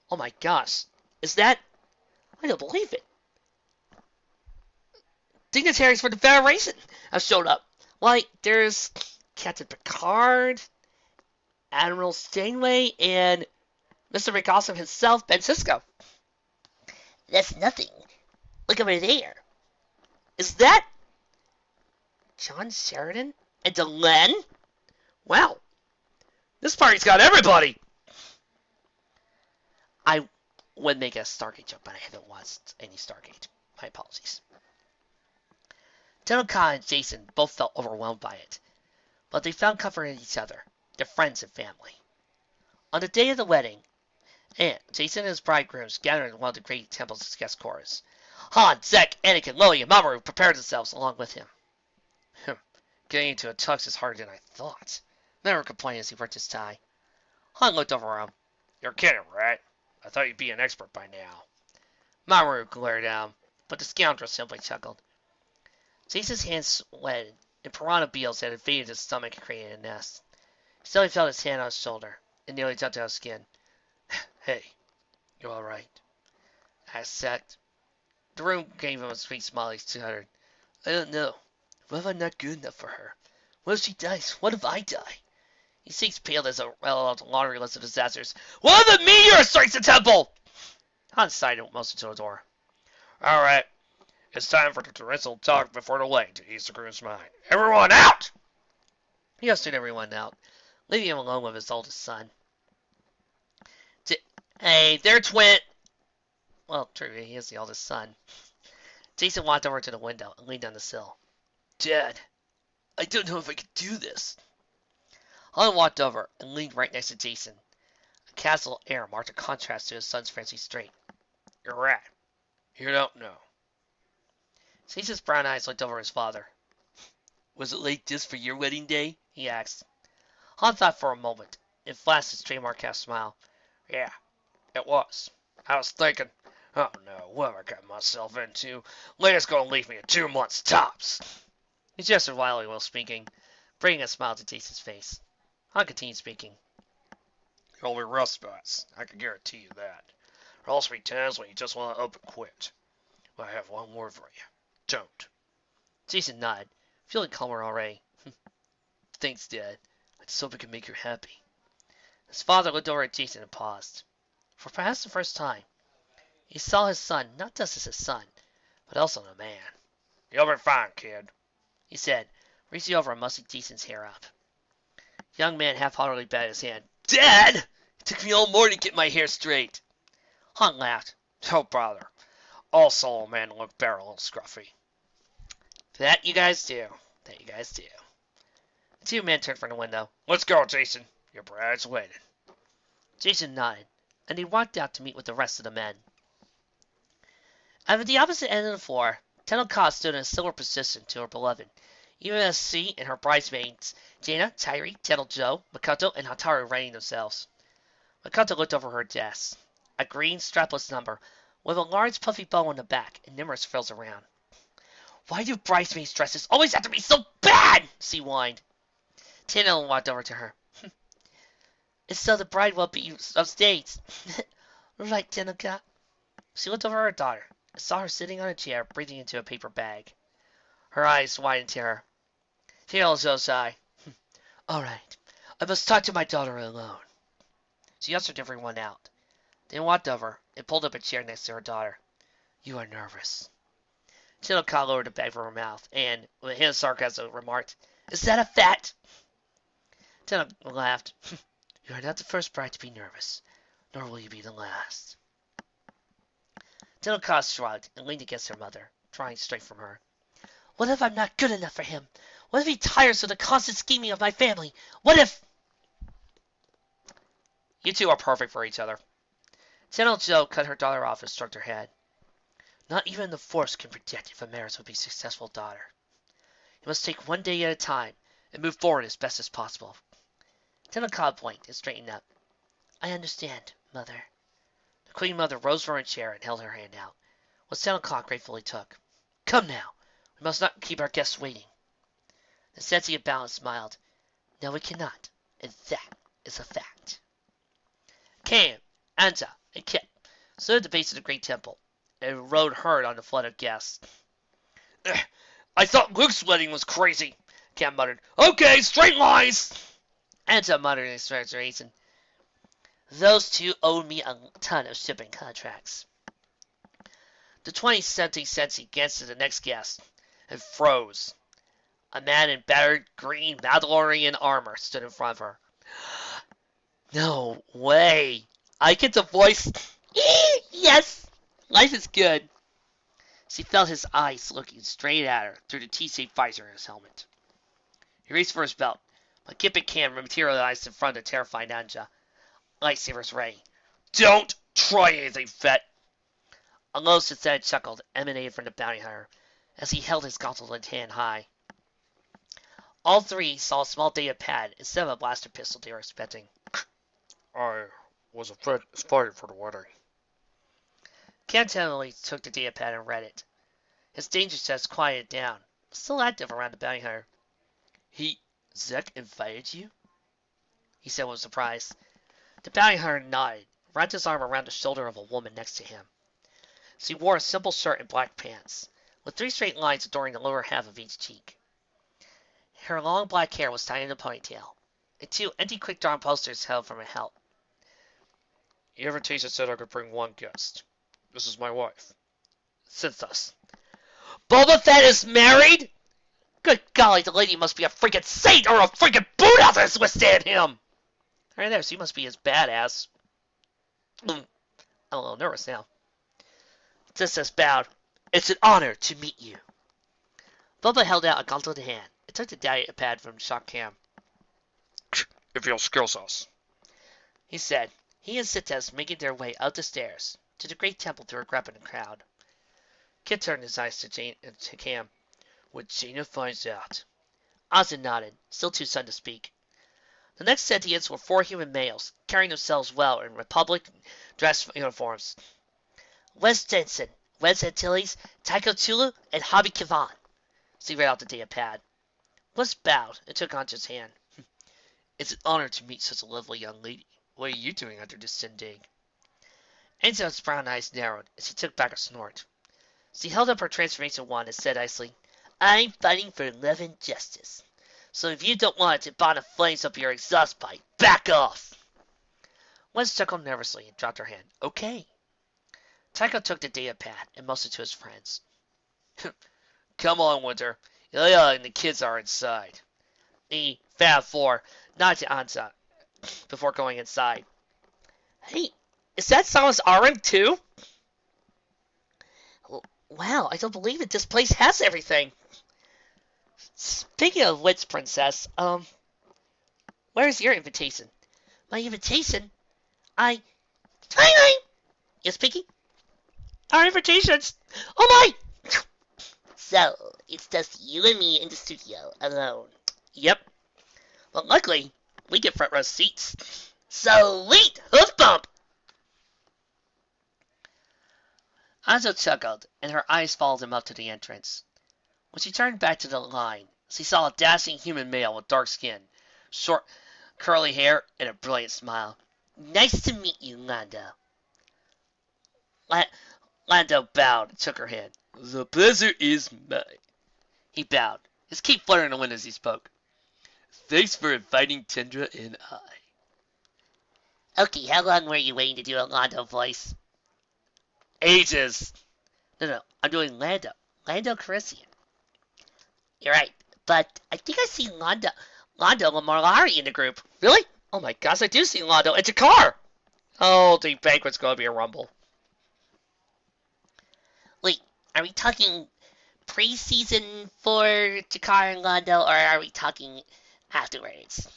Oh my gosh, is that... I don't believe it. Dignitaries for the Federation have showed up. Like, there's Captain Picard, Admiral Stanway, and Mr. McAwesome himself, Ben Sisko. That's nothing. Look over there. Is that John Sheridan and Delenn? Wow. This party's got everybody. I would make a Stargate joke, but I haven't watched any Stargate. My apologies. Tenno and Jason both felt overwhelmed by it, but they found comfort in each other, their friends and family. On the day of the wedding, Jason and his bridegrooms gathered in one of the great temple's guest quarters. Han, Zek, Anakin, Lily, and Mamoru prepared themselves along with him. Getting into a tux is harder than I thought. Never complained as he worked his tie. Han looked over him. You're kidding, right? I thought you'd be an expert by now. Mamoru glared at him, but the scoundrel simply chuckled. Jason's hands sweated, and piranha beetles had invaded his stomach and created a nest. Still, he felt his hand on his shoulder, and nearly touched his skin. Hey, you alright? Asked Zek. The room gave him a sweet smile. He stuttered. I don't know. What if I'm not good enough for her? What if she dies? What if I die? He seeks pale as a laundry list of disasters. What if a meteor strikes the temple? Han sighed and motioned to the door. Alright. It's time for the torrential talk before the wedding to ease the groom's mind. Everyone out! He ushered everyone out, leaving him alone with his oldest son. Hey, they're twin... Well, true, he is the oldest son. Jason walked over to the window and leaned on the sill. Dad, I don't know if I can do this. Han walked over and leaned right next to Jason. A casual air marked a contrast to his son's fancy straight. You're right. You don't know. Jason's brown eyes looked over his father. Was it like this for your wedding day? He asked. Han thought for a moment and flashed his trademark half smile. Yeah, it was. I was thinking, oh no, what have I got myself into? Leia's gonna leave me in 2 months tops. He gestured wildly while speaking, bringing a smile to Jason's face. Han continued speaking. You'll be rough spots, I can guarantee you that. There'll also be times when you just want to up and quit. But I have one word for you. Don't. Jason nodded, feeling calmer already. Thanks, Dad. I just hope I can make you happy. His father looked over at Jason and paused. For perhaps the first time, he saw his son not just as his son, but also a man. You'll be fine, kid, he said, reaching over and mussing Jason's hair up. The young man half-heartedly batted his hand. Dad! It took me all morning to get my hair straight. Han laughed. Don't bother. All solo men look better a little scruffy. That you guys do. That you guys do. The two men turned from the window. Let's go, Jason. Your bride's waiting. Jason nodded, and he walked out to meet with the rest of the men. At the opposite end of the floor, Tenno stood in a similar position to her beloved, even as she and her bridesmaids, Jaina, Tairi, Tenno Joe, Makoto, and Hataru readying themselves. Makoto looked over her desk. A green strapless number with a large puffy bow on the back and numerous frills around. Why do bridesmaids' dresses always have to be so bad? She whined. Tenno walked over to her. It's so the bride won't be upstage. Right, Tenno. She looked over at her daughter and saw her sitting on a chair, breathing into a paper bag. Her eyes widened to her. Tenno sighed. All right, I must talk to my daughter alone. She ushered everyone out, then walked over and pulled up a chair next to her daughter. You are nervous. Tenno lowered the bag from her mouth and, with a hint of sarcasm, remarked, Is that a fact? Tenno laughed. You are not the first bride to be nervous, nor will you be the last. Tenno shrugged and leaned against her mother, drawing straight from her. What if I'm not good enough for him? What if he tires of the constant scheming of my family? What if... You two are perfect for each other. Tenno cut her daughter off and stroked her head. Not even the Force can predict if a marriage will be a successful daughter. You must take one day at a time and move forward as best as possible. Tenno blinked and straightened up. I understand, Mother. The Queen Mother rose from her chair and held her hand out, which Tenno gratefully took. Come now. We must not keep our guests waiting. The senshi of balance smiled. No, we cannot, and that is a fact. Cam, Anta, and Kip stood at the base of the great temple and rode herd on the flood of guests. I thought Luke's wedding was crazy, Cam muttered. Okay, straight lines! Anta muttered in exaggeration. Those two owed me a ton of shipping contracts. The 20-something senshi glanced at the next guest and froze. A man in battered green Mandalorian armor stood in front of her. No way! I get to voice... Yes! Life is good. She felt his eyes looking straight at her through the T-shaped visor in his helmet. He reached for his belt, but Kip and Cam materialized in front of the terrified Anja. Lightsaber's ready. Don't try anything, Fett! A low, synthetic chuckle emanated from the bounty hunter as he held his gauntleted hand high. All three saw a small data pad instead of a blaster pistol they were expecting. I was afraid it's fighting for the wedding. Cam tenderly took the data pad and read it. His danger chest quieted down, still active around the bounty hunter. Zek invited you? He said with surprise. The bounty hunter nodded, wrapped his arm around the shoulder of a woman next to him. She wore a simple shirt and black pants, with 3 straight lines adorning the lower half of each cheek. Her long black hair was tied in a ponytail, and 2 empty quick-drawn posters held from her belt. The invitation said I could bring 1 guest. This is my wife, Synthos. Boba Fett is married? Good golly, the lady must be a freaking saint or a freaking Buddha to withstand him! Right there, she must be his badass. I'm a little nervous now. Synthos bowed. It's an honor to meet you. Boba held out a gauntleted hand and took the data pad from Shock Cam. If you'll skills us, he said. He and Synthos making their way up the stairs to the great temple through a gap in the crowd. Kit turned his eyes to Cam. When Jaina finds out. Ozzy nodded, still too stunned to speak. The next sentients were 4 human males, carrying themselves well in Republic dress uniforms. Wes Jensen, Wes Antilles, Tycho Tulu, and Hobby Kivan. She read out the data pad. Wes bowed and took Anja's hand. It's an honor to meet such a lovely young lady. What are you doing under this shindig? Anja's brown eyes narrowed as she took back a snort. She held up her transformation wand and said icily, I'm fighting for love and justice. So if you don't want it to burn the flames up your exhaust pipe, back off! Wes chuckled nervously and dropped her hand. Okay. Tycho took the data pad and motioned to his friends. Come on, Winter. Ilya and the kids are inside. The Fab Four nodded to Anza before going inside. Hey, is that Samus Aran too? Wow, I don't believe it. This place has everything. Speaking of which, Princess, where's your invitation? My invitation? Hi! Yes, Pinky? Our invitations! Oh my! So, it's just you and me in the studio, alone. Yep. Well, luckily, we get front row seats. Sweet! Hoof bump! Anzo chuckled, and her eyes followed him up to the entrance. When she turned back to the line, she saw a dashing human male with dark skin, short, curly hair, and a brilliant smile. Nice to meet you, Lando. Lando bowed and took her hand. The pleasure is mine. He bowed, his cape fluttering in the wind as he spoke. Thanks for inviting Tendra and I. Okay, how long were you waiting to do a Lando voice? Ages. No, I'm doing Lando. Lando Calrissian. You're right, but I think I see Lando Lamorlari in the group. Really? Oh my gosh, I do see Londo. It's a car! Oh, the banquet's gonna be a rumble. Wait, are we talking pre-season for Jakar and Londo, or are we talking afterwards?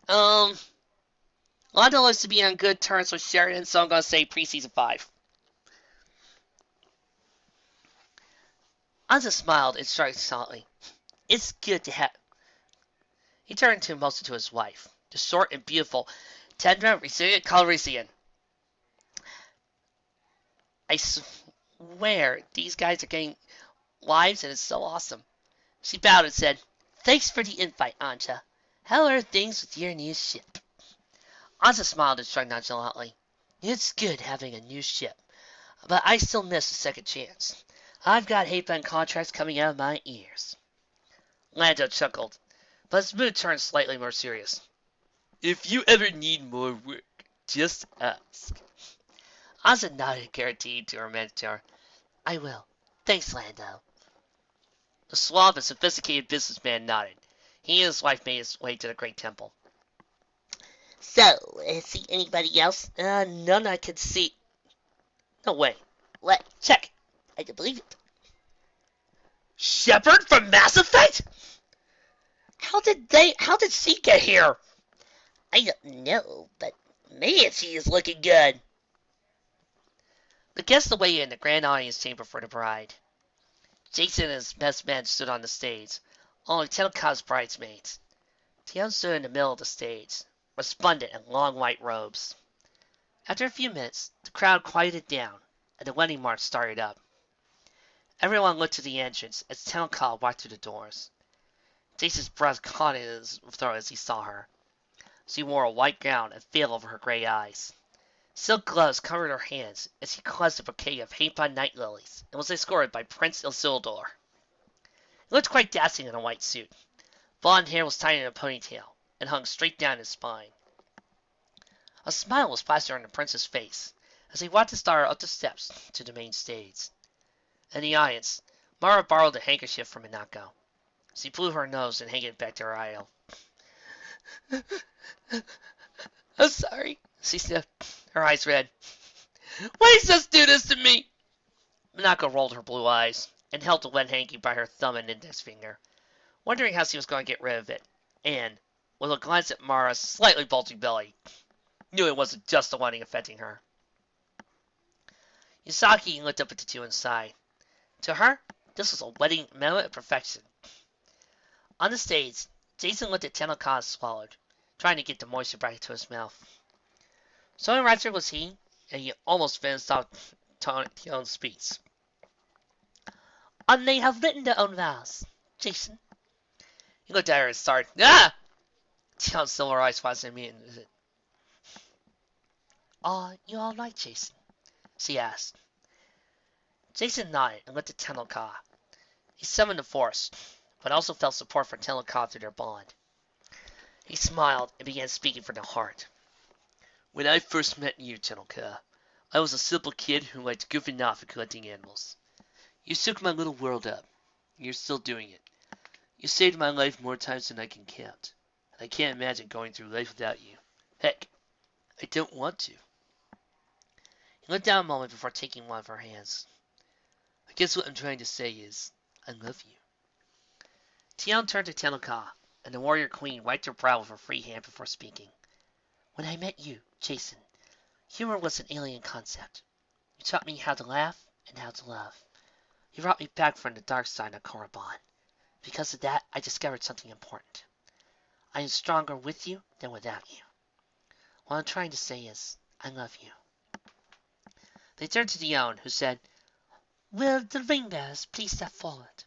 Um, Londo looks to be on good terms with Sheridan, so I'm gonna say preseason 5. Anza smiled and shrugged silently. It's good to have. He turned to mostly to his wife, the short and beautiful Tendra resilient Calrissian. I swear, these guys are getting wives and it's so awesome. She bowed and said, Thanks for the invite, Anja. How are things with your new ship? Anja smiled and shrugged nonchalantly. It's good having a new ship, but I still miss a second chance. I've got Hapan contracts coming out of my ears. Lando chuckled, but his mood turned slightly more serious. If you ever need more work, just ask. Anja nodded, guaranteed to her mentor. I will. Thanks, Lando. The suave and sophisticated businessman nodded. He and his wife made his way to the great temple. So, see anybody else? None I can see. No way. What? Check. I can believe it. Shepard from Mass Effect? How did she get here? I don't know, but man, she is looking good. The guests away in the grand audience chamber for the bride. Jason and his best men stood on the stage, along with Telka's bridesmaids. Tian stood in the middle of the stage, resplendent in long white robes. After a few minutes, the crowd quieted down, and the wedding march started up. Everyone looked to the entrance as Telka walked through the doors. Jason's breath caught in his throat as he saw her. She wore a white gown and veil over her gray eyes. Silk gloves covered her hands as she clutched a bouquet of Hapan night lilies and was escorted by Prince Isildur. He looked quite dashing in a white suit. Blonde hair was tied in a ponytail and hung straight down his spine. A smile was plastered on the prince's face as he watched the star up the steps to the main stage. In the audience, Mara borrowed a handkerchief from Minako. She blew her nose and handed it back to her idol. I'm sorry, she sniffed, her eyes red. Why does this do this to me? Minako rolled her blue eyes and held the wet hanky by her thumb and index finger, wondering how she was going to get rid of it, and, with a glance at Mara's slightly bulging belly, knew it wasn't just the wedding affecting her. Yusaki looked up at the two and sighed. To her, this was a wedding moment of perfection. On the stage, Jason looked at Tanaka and swallowed, trying to get the moisture back into his mouth. So enraptured was he, and he almost finished out Tion's speech. And they have written their own vows, Jason. He looked at her and started, Ah! Tion's silver eyes flashed at me and said, Are you all right, Jason? She asked. Jason nodded and looked at Tanaka. He summoned the force, but also felt support for Tanaka through their bond. He smiled and began speaking from the heart. When I first met you, Tanaka, I was a simple kid who liked goofing off and collecting animals. You shook my little world up. You're still doing it. You saved my life more times than I can count, and I can't imagine going through life without you. Heck, I don't want to. He looked down a moment before taking one of her hands. I guess what I'm trying to say is, I love you. Tian turned to Tanaka, and the warrior queen wiped her brow with her free hand before speaking. When I met you, Jason, humor was an alien concept. You taught me how to laugh and how to love. You brought me back from the dark side of Korriban. Because of that, I discovered something important. I am stronger with you than without you. What I'm trying to say is, I love you. They turned to Dion, who said, Will the ring bearers please step forward?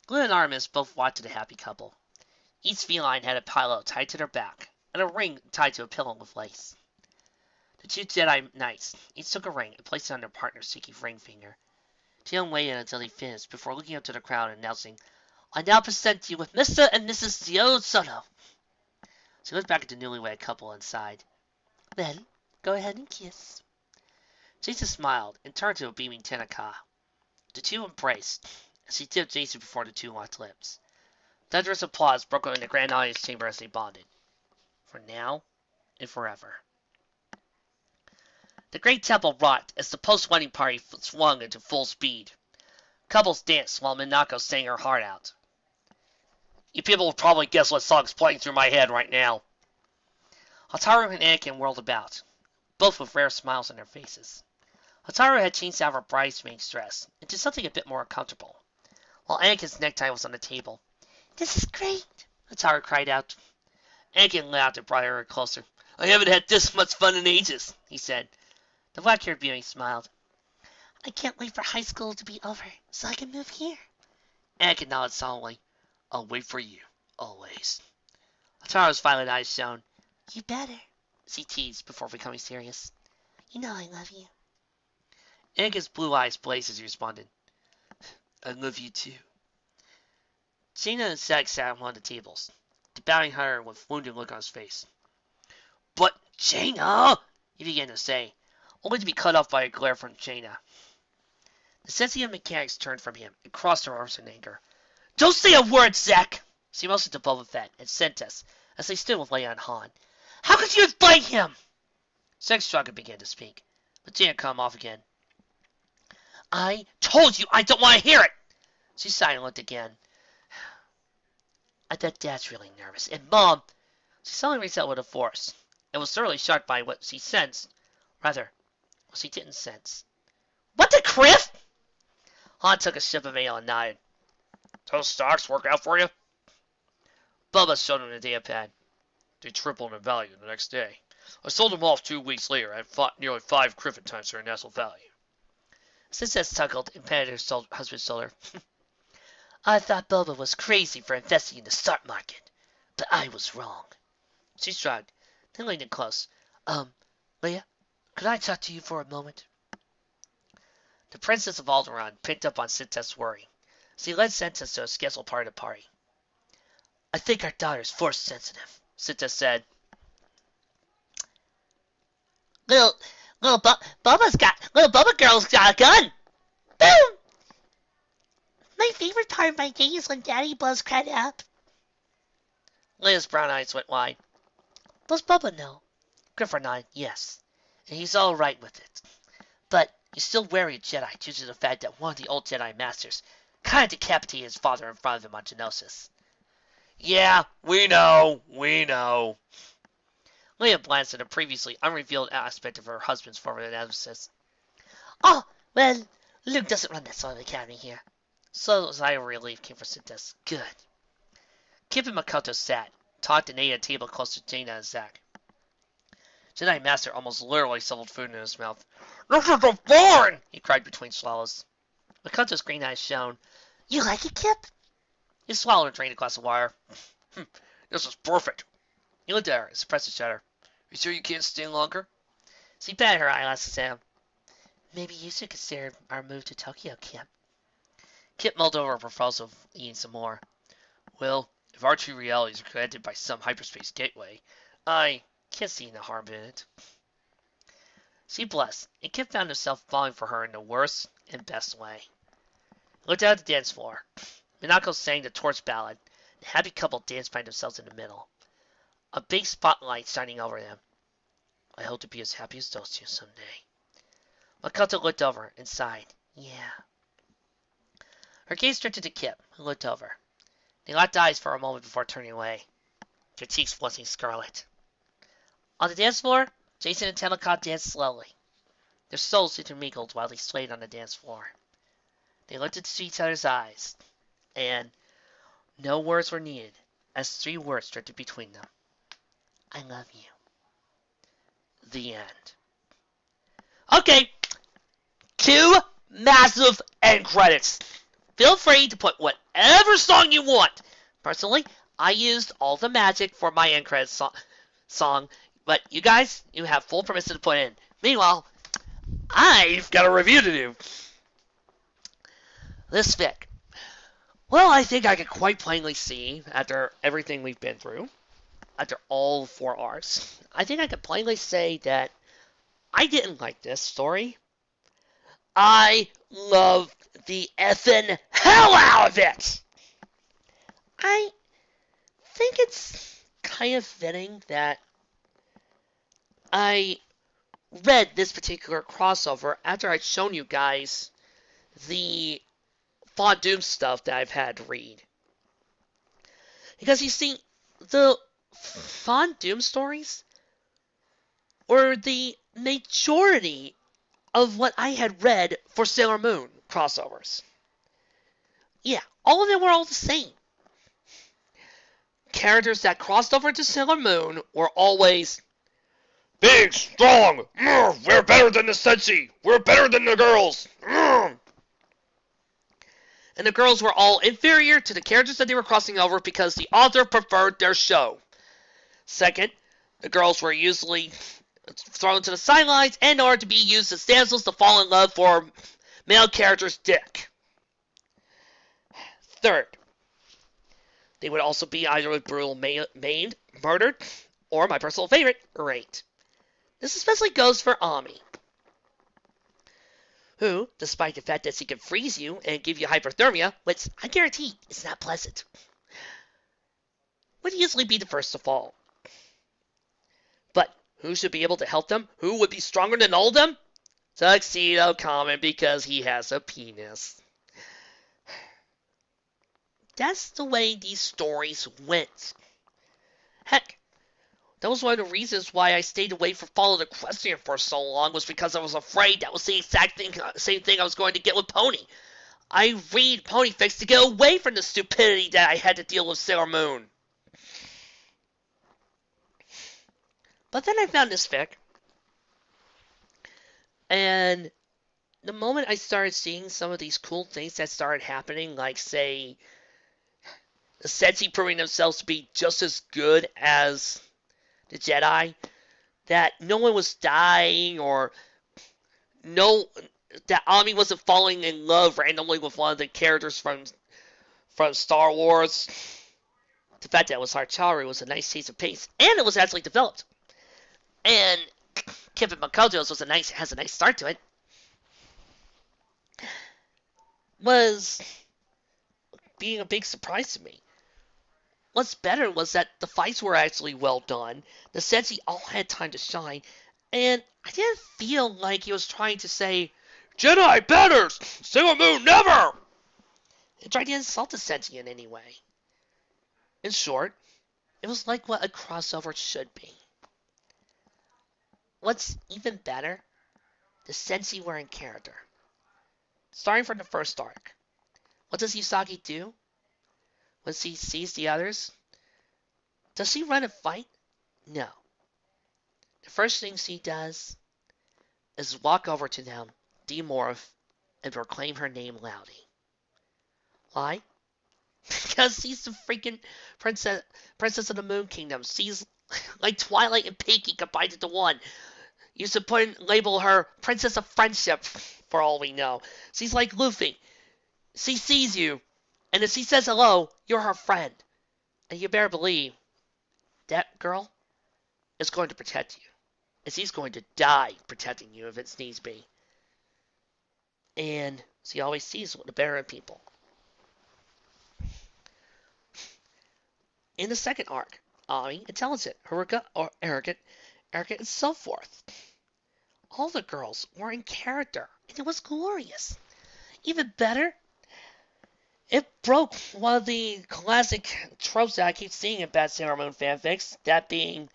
Glenn and Artemis both walked to the happy couple. Each feline had a pillow tied to their back, and a ring tied to a pillow with lace. The two Jedi Knights each took a ring and placed it on their partner's sticky ring finger. Dion waited until he finished before looking up to the crowd and announcing, I now present you with Mr. and Mrs. Zio Soto. She looked back at the newlywed couple and sighed. Well, go ahead and kiss. Jason smiled and turned to a beaming Tanaka. The two embraced, as she tipped Jason before the two locked lips. Thunderous applause broke out in the grand audience chamber as they bonded. For now, and forever. The great temple rocked as the post-wedding party swung into full speed. Couples danced while Minako sang her heart out. You people will probably guess what song's playing through my head right now. Hotaru and Anakin whirled about, both with rare smiles on their faces. Hotaru had changed out of her bridesmaid's dress into something a bit more comfortable, while Anakin's necktie was on the table. "This is great," Hotaru cried out. Anakin laughed and brought her closer. "I haven't had this much fun in ages," he said. The black-haired beauty smiled. "I can't wait for high school to be over so I can move here." Anakin nodded solemnly. "I'll wait for you, always." Hotaru's violet eyes shone. "You better," she teased before becoming serious. "You know I love you." Anakin's blue eyes blazed as he responded. "I love you too." Jaina and Zack sat at one of the tables, the bowing hunter with a wounded look on his face. "But, Jaina," he began to say, only to be cut off by a glare from Jaina. The sensitive mechanics turned from him and crossed their arms in anger. "Don't say a word, Zack!" She motioned to Boba Fett and Sentis as they stood with Leia and Han. "How could you invite him?" Zack shrugged and began to speak, but Jaina cut him off again. "I told you I don't want to hear it!" She sighed and looked again. "I bet Dad's really nervous. And Mom—" She suddenly reached out with a force, and was thoroughly shocked by what she sensed. Rather, what she didn't sense. "What the criff?" Han took a sip of ale and nodded. Those stocks work out for you? Bubba showed him the data pad. They tripled in value the next day. I sold them off 2 weeks later and fought nearly 5 criffin times their natural value. Princess chuckled and patted her husband's shoulder. "I thought Bubba was crazy for investing in the stock market, but I was wrong." She shrugged, then leaned in close. Leia, could I talk to you for a moment?" The Princess of Alderaan picked up on Sentis' worry. She led Sentis to a scheduled part of the party. "I think our daughter's force sensitive," Sentis said. Little Bubba girl's got a gun. Boom! My favorite part of my day is when Daddy blows credit up." Leia's brown eyes went wide. "Does Bubba know?" Griffin nodded. "Yes, and he's all right with it. But he's still wary of Jedi due to the fact that one of the old Jedi Masters kind of decapitated his father in front of him on Geonosis." "Yeah, we know. Leia glanced at a previously unrevealed aspect of her husband's former nemesis. "Oh, well, Luke doesn't run that sort of academy here." So a sigh of relief came from Sentis. "Good." Kip and Makoto sat, talked and ate at a table close to Jaina and Zack. Jedi Master almost literally shoveled food in his mouth. "This is so boring!" he cried between swallows. Makoto's green eyes shone. "You like it, Kip?" He swallowed and drained a glass of water. This is perfect. He looked at her and suppressed a shudder. You sure you can't stay longer? She patted her eyelashes at him. "Maybe you should consider our move to Tokyo, Kip." Kip mulled over a proposal of eating some more. "Well, if our two realities are connected by some hyperspace gateway, I can't see no harm in it." She blushed, and Kip found himself falling for her in the worst and best way. He looked out at the dance floor. Minako sang the torch ballad. The happy couple danced by themselves in the middle, a big spotlight shining over them. "I hope to be as happy as those two someday." Makoto looked over and sighed. "Yeah." Her gaze drifted to Kip, who looked over. They locked eyes for a moment before turning away, their cheeks flushing scarlet. On the dance floor, Jason and Tennecock danced slowly. Their souls intermingled while they swayed on the dance floor. They looked into each other's eyes, and no words were needed, as 3 words drifted between them. "I love you." The end. Okay, 2 massive end credits. Feel free to put whatever song you want. Personally, I used all the magic for my end credits song, but you guys, you have full permission to put in. Meanwhile, I've got a review to do. This fic. Well, I think I can quite plainly see, after everything we've been through, after all 4 arcs, I think I can plainly say that I didn't like this story. I loved the effing hell out of it! I think it's kind of fitting that I read this particular crossover after I'd shown you guys the Font Doom stuff that I've had to read. Because you see, the Font Doom stories were the majority of what I had read for Sailor Moon crossovers. Yeah, all of them were all the same. Characters that crossed over to Sailor Moon were always Big, strong, we're better than the senshi, we're better than the girls. and the girls were all inferior to the characters that they were crossing over because the author preferred their show. Second, the girls were usually thrown to the sidelines in order to be used as damsels to fall in love for male character's dick. Third, they would also be either brutally maimed, murdered, or my personal favorite, raped. This especially goes for Ami, who, despite the fact that she can freeze you and give you hypothermia, which I guarantee is not pleasant, would usually be the first to fall. But who should be able to help them? Who would be stronger than all of them? Tuxedo Common, because he has a penis. That's the way these stories went. Heck, that was one of the reasons why I stayed away from Follow the Question for so long, was because I was afraid that was the exact same thing I was going to get with Pony. I read Pony Fix to get away from the stupidity that I had to deal with Sailor Moon. But then I found this fic, and the moment I started seeing some of these cool things that started happening, like, say, the senshi proving themselves to be just as good as the Jedi, that no one was dying, or that Ami wasn't falling in love randomly with one of the characters from Star Wars. The fact that it was Harcharu was a nice change of pace, and it was actually developed. And Kevin Makoto's has a nice start to it. Was being a big surprise to me. What's better was that the fights were actually well done. The senshi all had time to shine, and I didn't feel like he was trying to say, Jedi better! Sailor Moon never! And tried to insult the senshi in any way. In short, it was like what a crossover should be. What's even better, the senshi were in character. Starting from the first arc, what does Usagi do? When she sees the others, does she run and fight? No. The first thing she does is walk over to them, demorph, and proclaim her name loudly. Why? Because she's the freaking princess of the Moon Kingdom. She's like Twilight and Pinkie combined into one. You should label her Princess of Friendship, for all we know. She's like Luffy. She sees you, and if she says hello, you're her friend. And you better believe that girl is going to protect you. And she's going to die protecting you if it needs be. And she always sees the better in people. In the second arc, Ami, intelligent, Haruka, or arrogant, and so forth. All the girls were in character, and it was glorious. Even better, it broke one of the classic tropes that I keep seeing in bad Sailor Moon fanfics, that being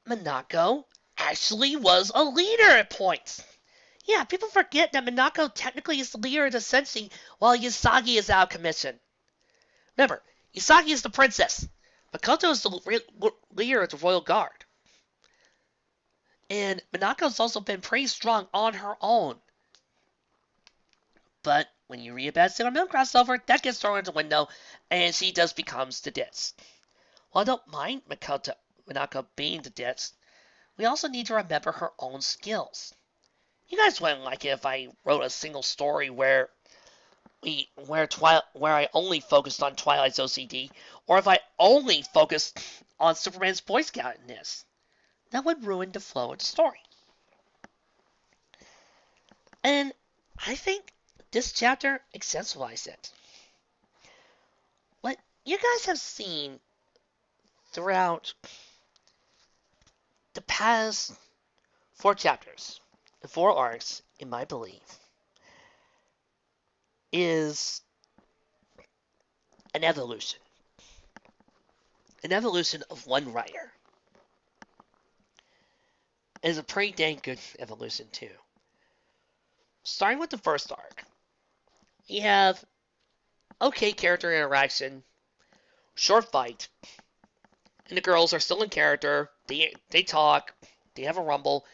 Minako actually was a leader at points. Yeah, people forget that Minako technically is the leader of the senshi, while Usagi is out of commission. Remember, Usagi is the princess. Makoto is the leader of the Royal Guard. And Minako's also been pretty strong on her own. But when you read a bad Sailor Moon crossover, that gets thrown out the window, and she just becomes the ditz. While I don't mind Minako being the ditz, we also need to remember her own skills. You guys wouldn't like it if I wrote a single story where I only focused on Twilight's OCD, or if I only focused on Superman's Boy Scoutness. That would ruin the flow of the story. And I think this chapter exemplifies it. What you guys have seen throughout the past 4 chapters, the 4 arcs, in my belief, is an evolution. An evolution of one writer. It is a pretty dang good evolution, too. Starting with the first arc, you have okay character interaction, short fight, and the girls are still in character. They talk, they have a rumble,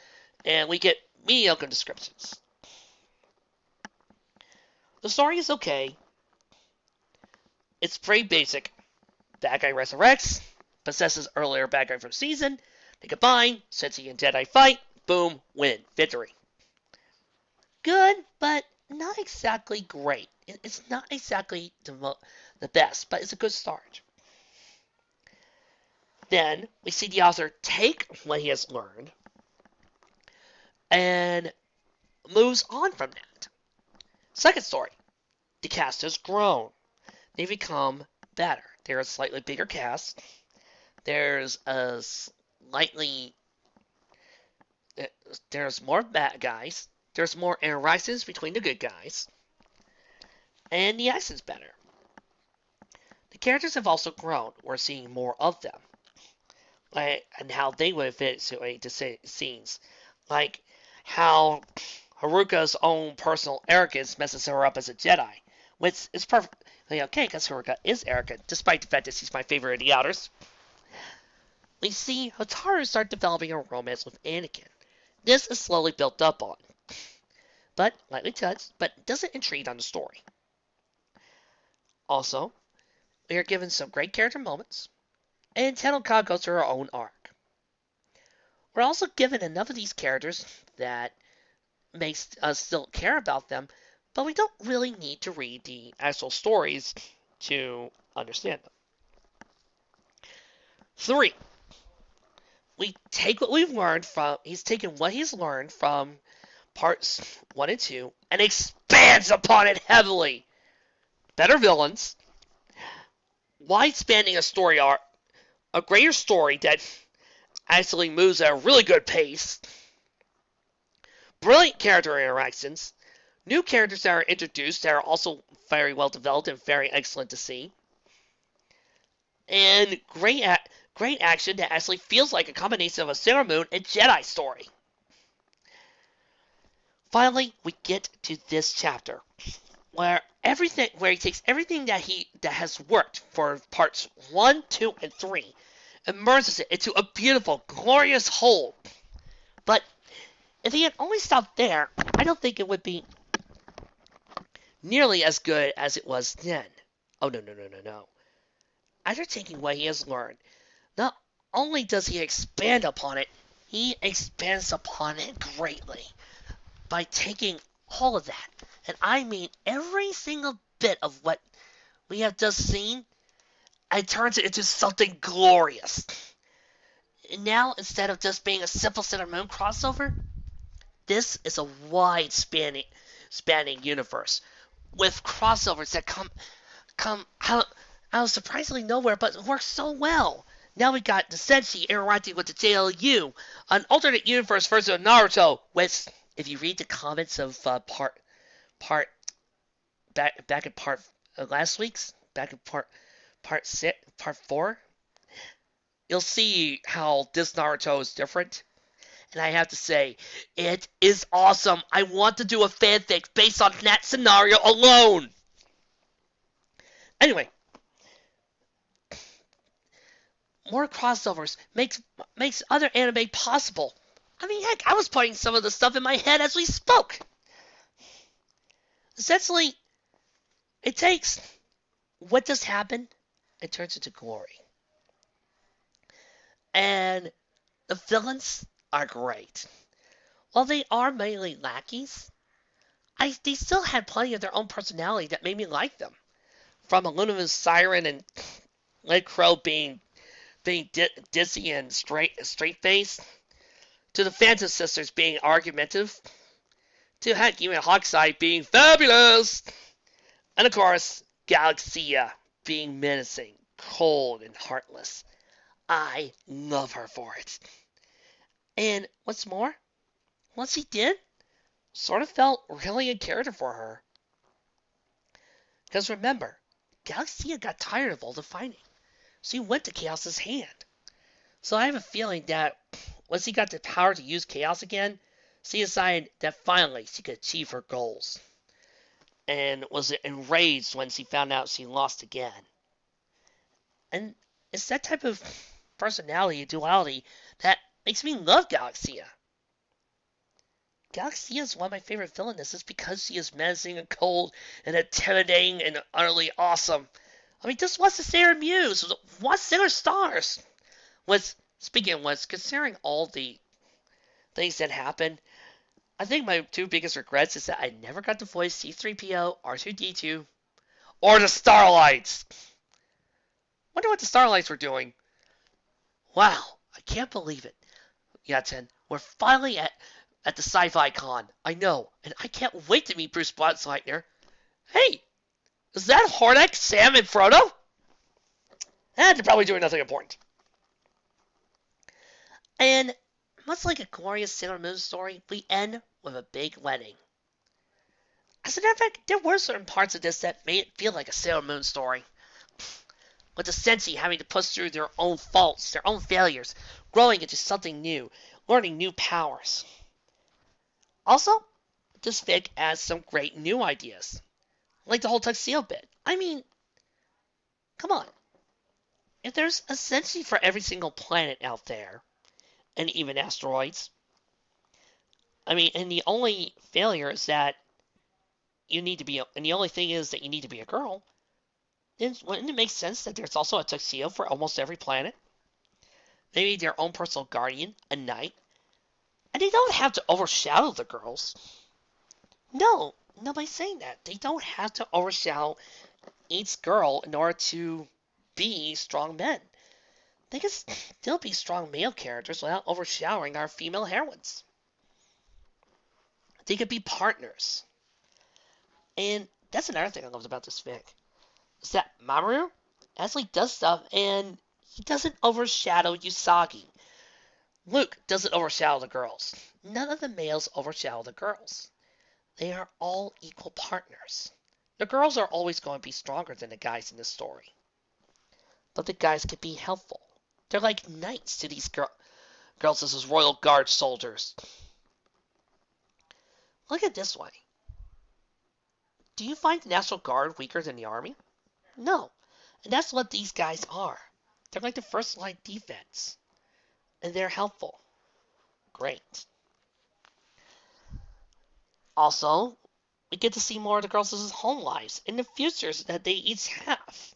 and we get mediocre descriptions. The story is okay. It's pretty basic. Bad guy resurrects, possesses earlier bad guy from season. They combine, senshi and Jedi fight. Boom, win, victory. Good, but not exactly great. It's not exactly the best, but it's a good start. Then we see the author take what he has learned and moves on from that. Second story, the cast has grown. They become better. They're a slightly bigger cast. There's more bad guys. There's more interactions between the good guys. And the action's better. The characters have also grown. We're seeing more of them. And how they would fit into scenes. Like how Haruka's own personal arrogance messes her up as a Jedi. Which is perfectly okay because Haruka is arrogant, despite the fact that she's my favorite of the others. We see Hotaru start developing a romance with Anakin. This is slowly built up on, but lightly touched, but doesn't intrude on the story. Also, we are given some great character moments, and Tenoka goes through her own arc. We're also given enough of these characters that makes us still care about them, but we don't really need to read the actual stories to understand them. 3. We take what we've learned from. He's taken what he's learned from parts 1 and 2 and expands upon it heavily. Better villains, wide spanning a story arc, a greater story that actually moves at a really good pace, brilliant character interactions, new characters that are introduced that are also very well developed and very excellent to see, and great action that actually feels like a combination of a Sailor Moon and Jedi story. Finally, we get to this chapter where he takes everything that has worked for parts 1, 2, and 3 and merges it into a beautiful, glorious whole. But if he had only stopped there, I don't think it would be nearly as good as it was then. Oh, no. After taking what he has learned, not only does he expand upon it, he expands upon it greatly by taking all of that. And I mean every single bit of what we have just seen, and turns it into something glorious. And now, instead of just being a simple Sailor Moon crossover, this is a wide spanning universe with crossovers that come out of surprisingly nowhere, but work so well. Now we got the senshi interacting with the JLU, an alternate universe version of Naruto, which, if you read the comments of back in part last week's, back in part 4, you'll see how this Naruto is different. And I have to say, it is awesome. I want to do a fanfic based on that scenario alone. Anyway, more crossovers makes other anime possible. I mean, heck, I was putting some of the stuff in my head as we spoke. Essentially, it takes what just happened and turns into glory. And the villains are great. While they are mainly lackeys, they still had plenty of their own personality that made me like them. From Illumina's Siren and Led Crow being dizzy and straight-faced, to the Phantom Sisters being argumentative, to heck, even Hawkseye being fabulous, and of course, Galaxia being menacing, cold, and heartless. I love her for it. And what's more, once he did, sort of felt really in character for her. Because remember, Galaxia got tired of all the fighting, so he went to Chaos's hand. So I have a feeling that once he got the power to use Chaos again, she decided that finally she could achieve her goals. And was enraged when she found out she lost again. And it's that type of personality and duality that makes me love Galaxia. Galaxia is one of my favorite villainesses because she is menacing and cold and intimidating and utterly awesome. I mean, just watch the Sailor Muse, watch Sailor Stars. Speaking of which, considering all the things that happened, I think my two biggest regrets is that I never got to voice C3PO, R2D2, or the Starlights. Wonder what the Starlights were doing. Wow, I can't believe it. Yaten, we're finally at the Sci-Fi Con. I know, and I can't wait to meet Bruce Bottleigner. Hey, is that Hordak, Sam, and Frodo? They're probably doing nothing important. And much like a glorious Sailor Moon story, we end with a big wedding. As a matter of fact, there were certain parts of this that made it feel like a Sailor Moon story. With the senshi having to push through their own faults, their own failures, growing into something new, learning new powers. Also, this fic adds some great new ideas, like the whole tuxedo bit. I mean, come on. If there's a senshi for every single planet out there, and even asteroids, I mean, and the only failure is that you need to be, and the only thing is that you need to be a girl, then wouldn't it make sense that there's also a tuxedo for almost every planet? Maybe their own personal guardian, a knight, and they don't have to overshadow the girls. No, nobody's saying that. They don't have to overshadow each girl in order to be strong men. They can still be strong male characters without overshadowing our female heroines. They could be partners. And that's another thing I loved about this fic. Is that Mamoru actually does stuff and he doesn't overshadow Usagi. Luke doesn't overshadow the girls. None of the males overshadow the girls. They are all equal partners. The girls are always going to be stronger than the guys in this story. But the guys can be helpful. They're like knights to these girls as Royal Guard soldiers. Look at it this way. Do you find the National Guard weaker than the Army? No. And that's what these guys are. They're like the first line defense. And they're helpful. Great. Also, we get to see more of the girls' home lives and the futures that they each have.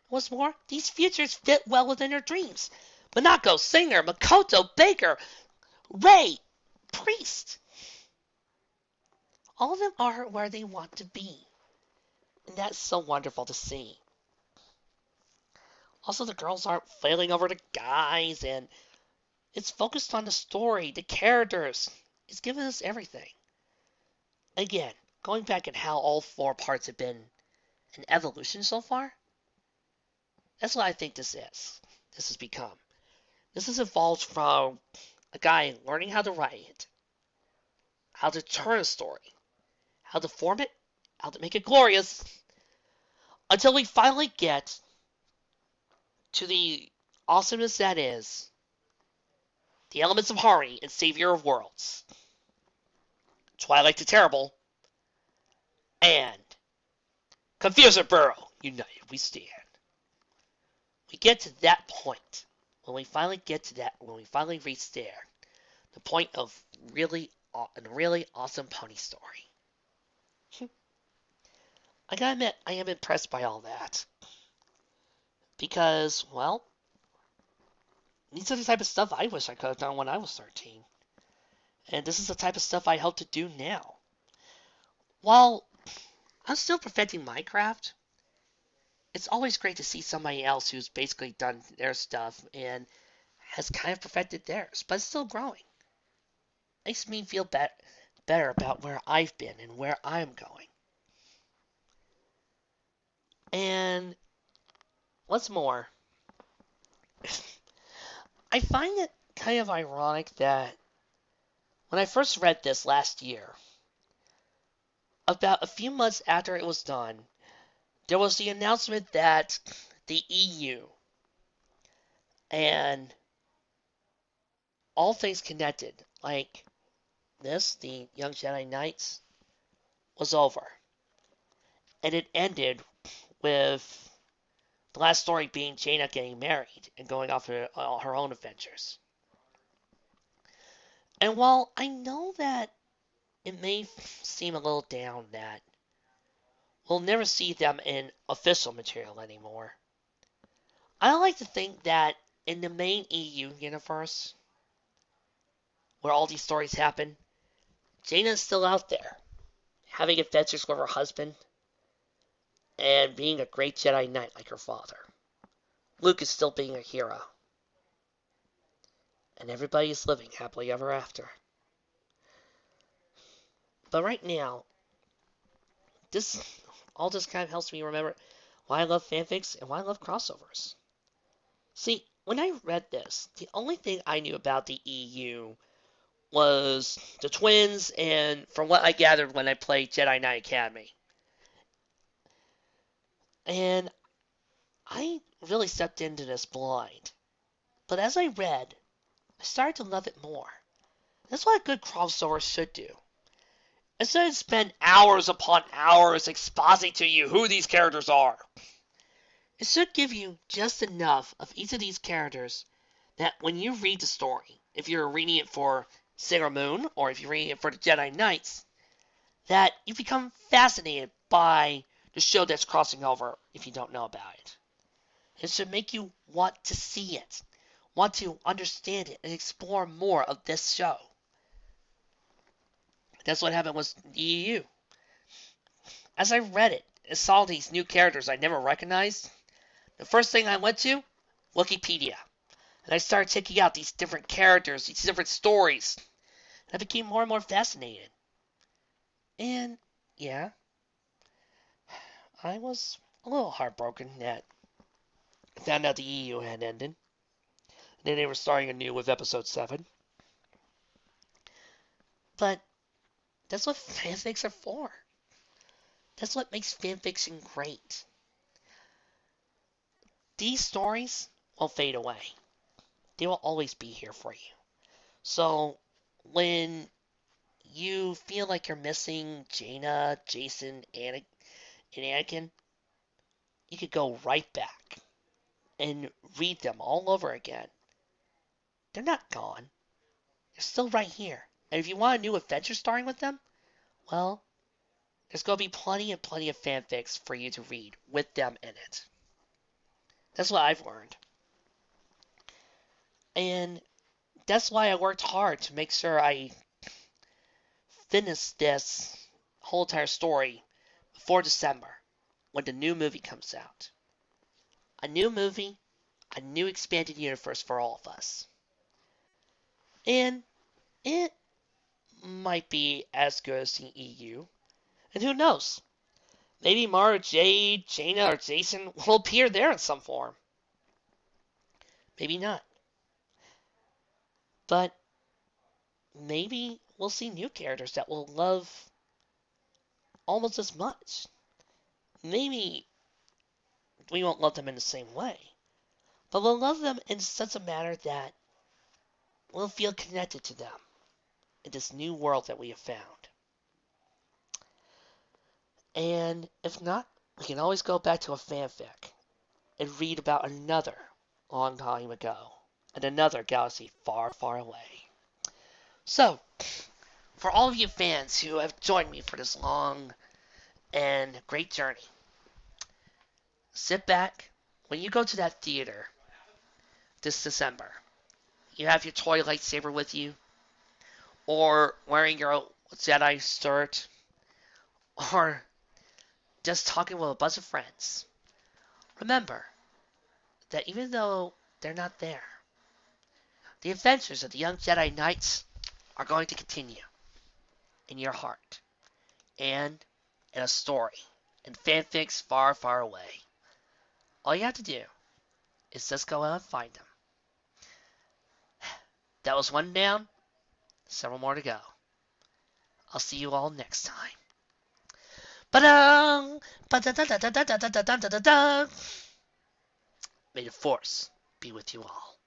What's more, these futures fit well within their dreams. Minako, Singer, Makoto, Baker, Ray, Priest. All of them are where they want to be. And that's so wonderful to see. Also, the girls aren't failing over the guys, and it's focused on the story, the characters. It's giving us everything. Again, going back at how all four parts have been an evolution so far, that's what I think this is. This has become. This has evolved from a guy learning how to write it, how to turn a story, how to form it, how to make it glorious, until we finally get to the awesomeness that is the elements of harmony and savior of worlds, Twilight the Terrible, and Confuser Burrow, united we stand. We get to that point, when we finally reach there, the point of a really awesome pony story. I gotta admit, I am impressed by all that. Because, well, these are the type of stuff I wish I could have done when I was 13. And this is the type of stuff I hope to do now. While I'm still perfecting my craft, it's always great to see somebody else who's basically done their stuff and has kind of perfected theirs, but it's still growing. Makes me feel better about where I've been and where I'm going. And what's more, I find that kind of ironic that when I first read this last year, about a few months after it was done, there was the announcement that the EU and all things connected, like this, the Young Jedi Knights, was over. And it ended with the last story being Jaina getting married and going off her own adventures. And while I know that it may seem a little down that we'll never see them in official material anymore, I like to think that in the main EU universe, where all these stories happen, Jaina's still out there, having adventures with her husband, and being a great Jedi Knight like her father. Luke is still being a hero. And everybody is living happily ever after. But right now, this all just kind of helps me remember why I love fanfics and why I love crossovers. See, when I read this, the only thing I knew about the EU was the twins, and from what I gathered when I played Jedi Knight Academy. And I really stepped into this blind. But as I read, I started to love it more. That's what a good crossover should do. Instead of spend hours upon hours expositing to you who these characters are, it should give you just enough of each of these characters that when you read the story, if you're reading it for Sailor Moon or if you're reading it for the Jedi Knights, that you become fascinated by the show that's crossing over if you don't know about it. It should make you want to see it, want to understand it, and explore more of this show. That's what happened with the EU. As I read it and saw these new characters I never recognized, the first thing I went to, Wikipedia. And I started checking out these different characters, these different stories. And I became more and more fascinated. And, yeah, I was a little heartbroken that I found out the EU had ended. And then they were starting anew with episode 7. But that's what fanfics are for. That's what makes fanfiction great. These stories will fade away. They will always be here for you. So when you feel like you're missing Jaina, Jason, and Anakin, you could go right back and read them all over again. They're not gone. They're still right here. And if you want a new adventure starting with them, well, there's going to be plenty and plenty of fanfics for you to read with them in it. That's what I've learned. And that's why I worked hard to make sure I finished this whole entire story before December, when the new movie comes out. A new movie, a new expanded universe for all of us. And it might be as good as the EU. And who knows? Maybe Mara, Jade, Jaina, or Jason will appear there in some form. Maybe not. But maybe we'll see new characters that we'll love almost as much. Maybe we won't love them in the same way. But we'll love them in such a manner that we'll feel connected to them in this new world that we have found. And if not, we can always go back to a fanfic and read about another long time ago and another galaxy far, far away. So, for all of you fans who have joined me for this long and great journey, sit back. When you go to that theater this December, you have your toy lightsaber with you, or wearing your Jedi shirt, or just talking with a bunch of friends. Remember that even though they're not there, the adventures of the young Jedi Knights are going to continue in your heart and in a story and fanfics far, far away. All you have to do is just go out and find them. That was one down, several more to go. I'll see you all next time. Ba-dum! Ba-da-da-da-da-da-da-da-da-da-da. May the force be with you all.